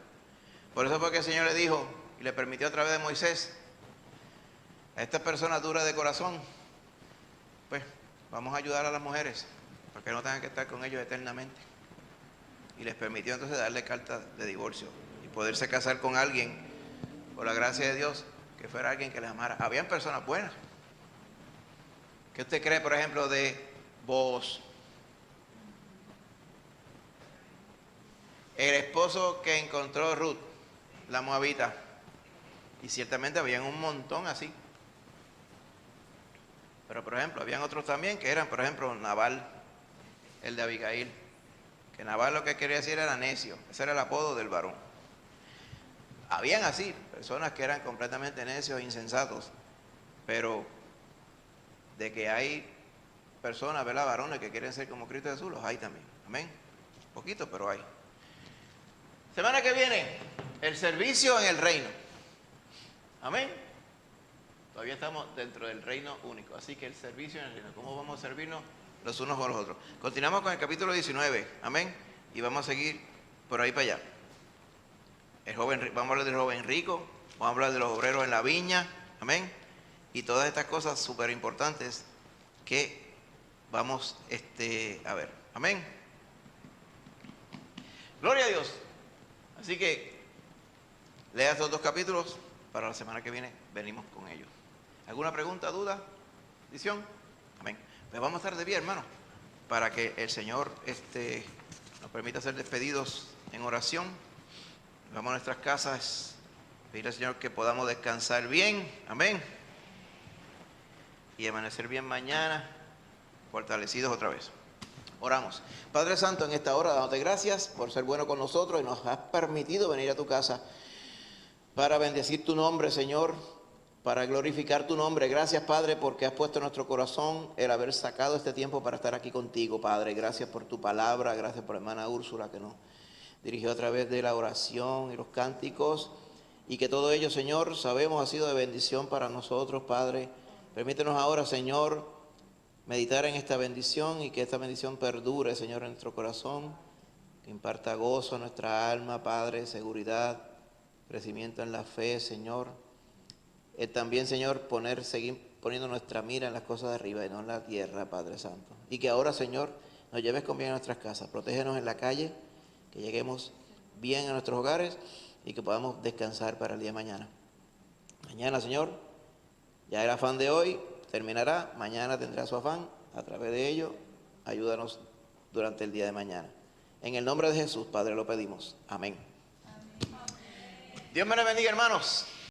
Por eso fue que el Señor le dijo y le permitió a través de Moisés a estas personas duras de corazón, pues vamos a ayudar a las mujeres para que no tengan que estar con ellos eternamente. Y les permitió entonces darle carta de divorcio y poderse casar con alguien, por la gracia de Dios, que fuera alguien que les amara. Habían personas buenas. ¿Qué usted cree, por ejemplo, de Boaz? el esposo que encontró Ruth, la moabita. Y ciertamente habían un montón así. Pero por ejemplo, habían otros también que eran, por ejemplo, Nabal, el de Abigail. Que Nabal lo que quería decir era necio. Ese era el apodo del varón. Habían así, personas que eran completamente necios e insensatos. Pero de que hay personas, ¿verdad? Varones que quieren ser como Cristo Jesús, los hay también. Amén. Poquito, pero hay. Semana que viene, el servicio en el reino. Amén. Todavía estamos dentro del reino único. Así que el servicio en el reino. ¿Cómo vamos a servirnos los unos con los otros? Continuamos con el capítulo 19. Amén. Y vamos a seguir por ahí para allá. Vamos a hablar del joven rico. Vamos a hablar de los obreros en la viña. Amén. Y todas estas cosas súper importantes que vamos a ver. Amén. Gloria a Dios. Así que lea estos 2 capítulos. Para la semana que viene venimos con ellos. ¿Alguna pregunta, duda, adición? Amén. Pues vamos a estar de pie, hermano, para que el Señor nos permita ser despedidos en oración. Vamos a nuestras casas, pedirle al Señor que podamos descansar bien. Amén. Y amanecer bien mañana, fortalecidos otra vez. Oramos. Padre Santo, en esta hora, dándote gracias por ser bueno con nosotros y nos has permitido venir a tu casa para bendecir tu nombre, Señor, para glorificar tu nombre. Gracias, Padre, porque has puesto en nuestro corazón el haber sacado este tiempo para estar aquí contigo, Padre. Gracias por tu palabra, gracias por la hermana Úrsula que nos dirigió a través de la oración y los cánticos, y que todo ello, Señor, sabemos ha sido de bendición para nosotros, Padre. Permítenos ahora, Señor, meditar en esta bendición y que esta bendición perdure, Señor, en nuestro corazón, que imparta gozo a nuestra alma, Padre, seguridad, crecimiento en la fe, Señor. También, Señor, seguir poniendo nuestra mira en las cosas de arriba y no en la tierra, Padre Santo. Y que ahora, Señor, nos lleves con bien a nuestras casas. Protégenos en la calle, que lleguemos bien a nuestros hogares y que podamos descansar para el día de mañana. Mañana, Señor, ya el afán de hoy terminará. Mañana tendrá su afán. A través de ello, ayúdanos durante el día de mañana. En el nombre de Jesús, Padre, lo pedimos. Amén. Dios me los bendiga, hermanos.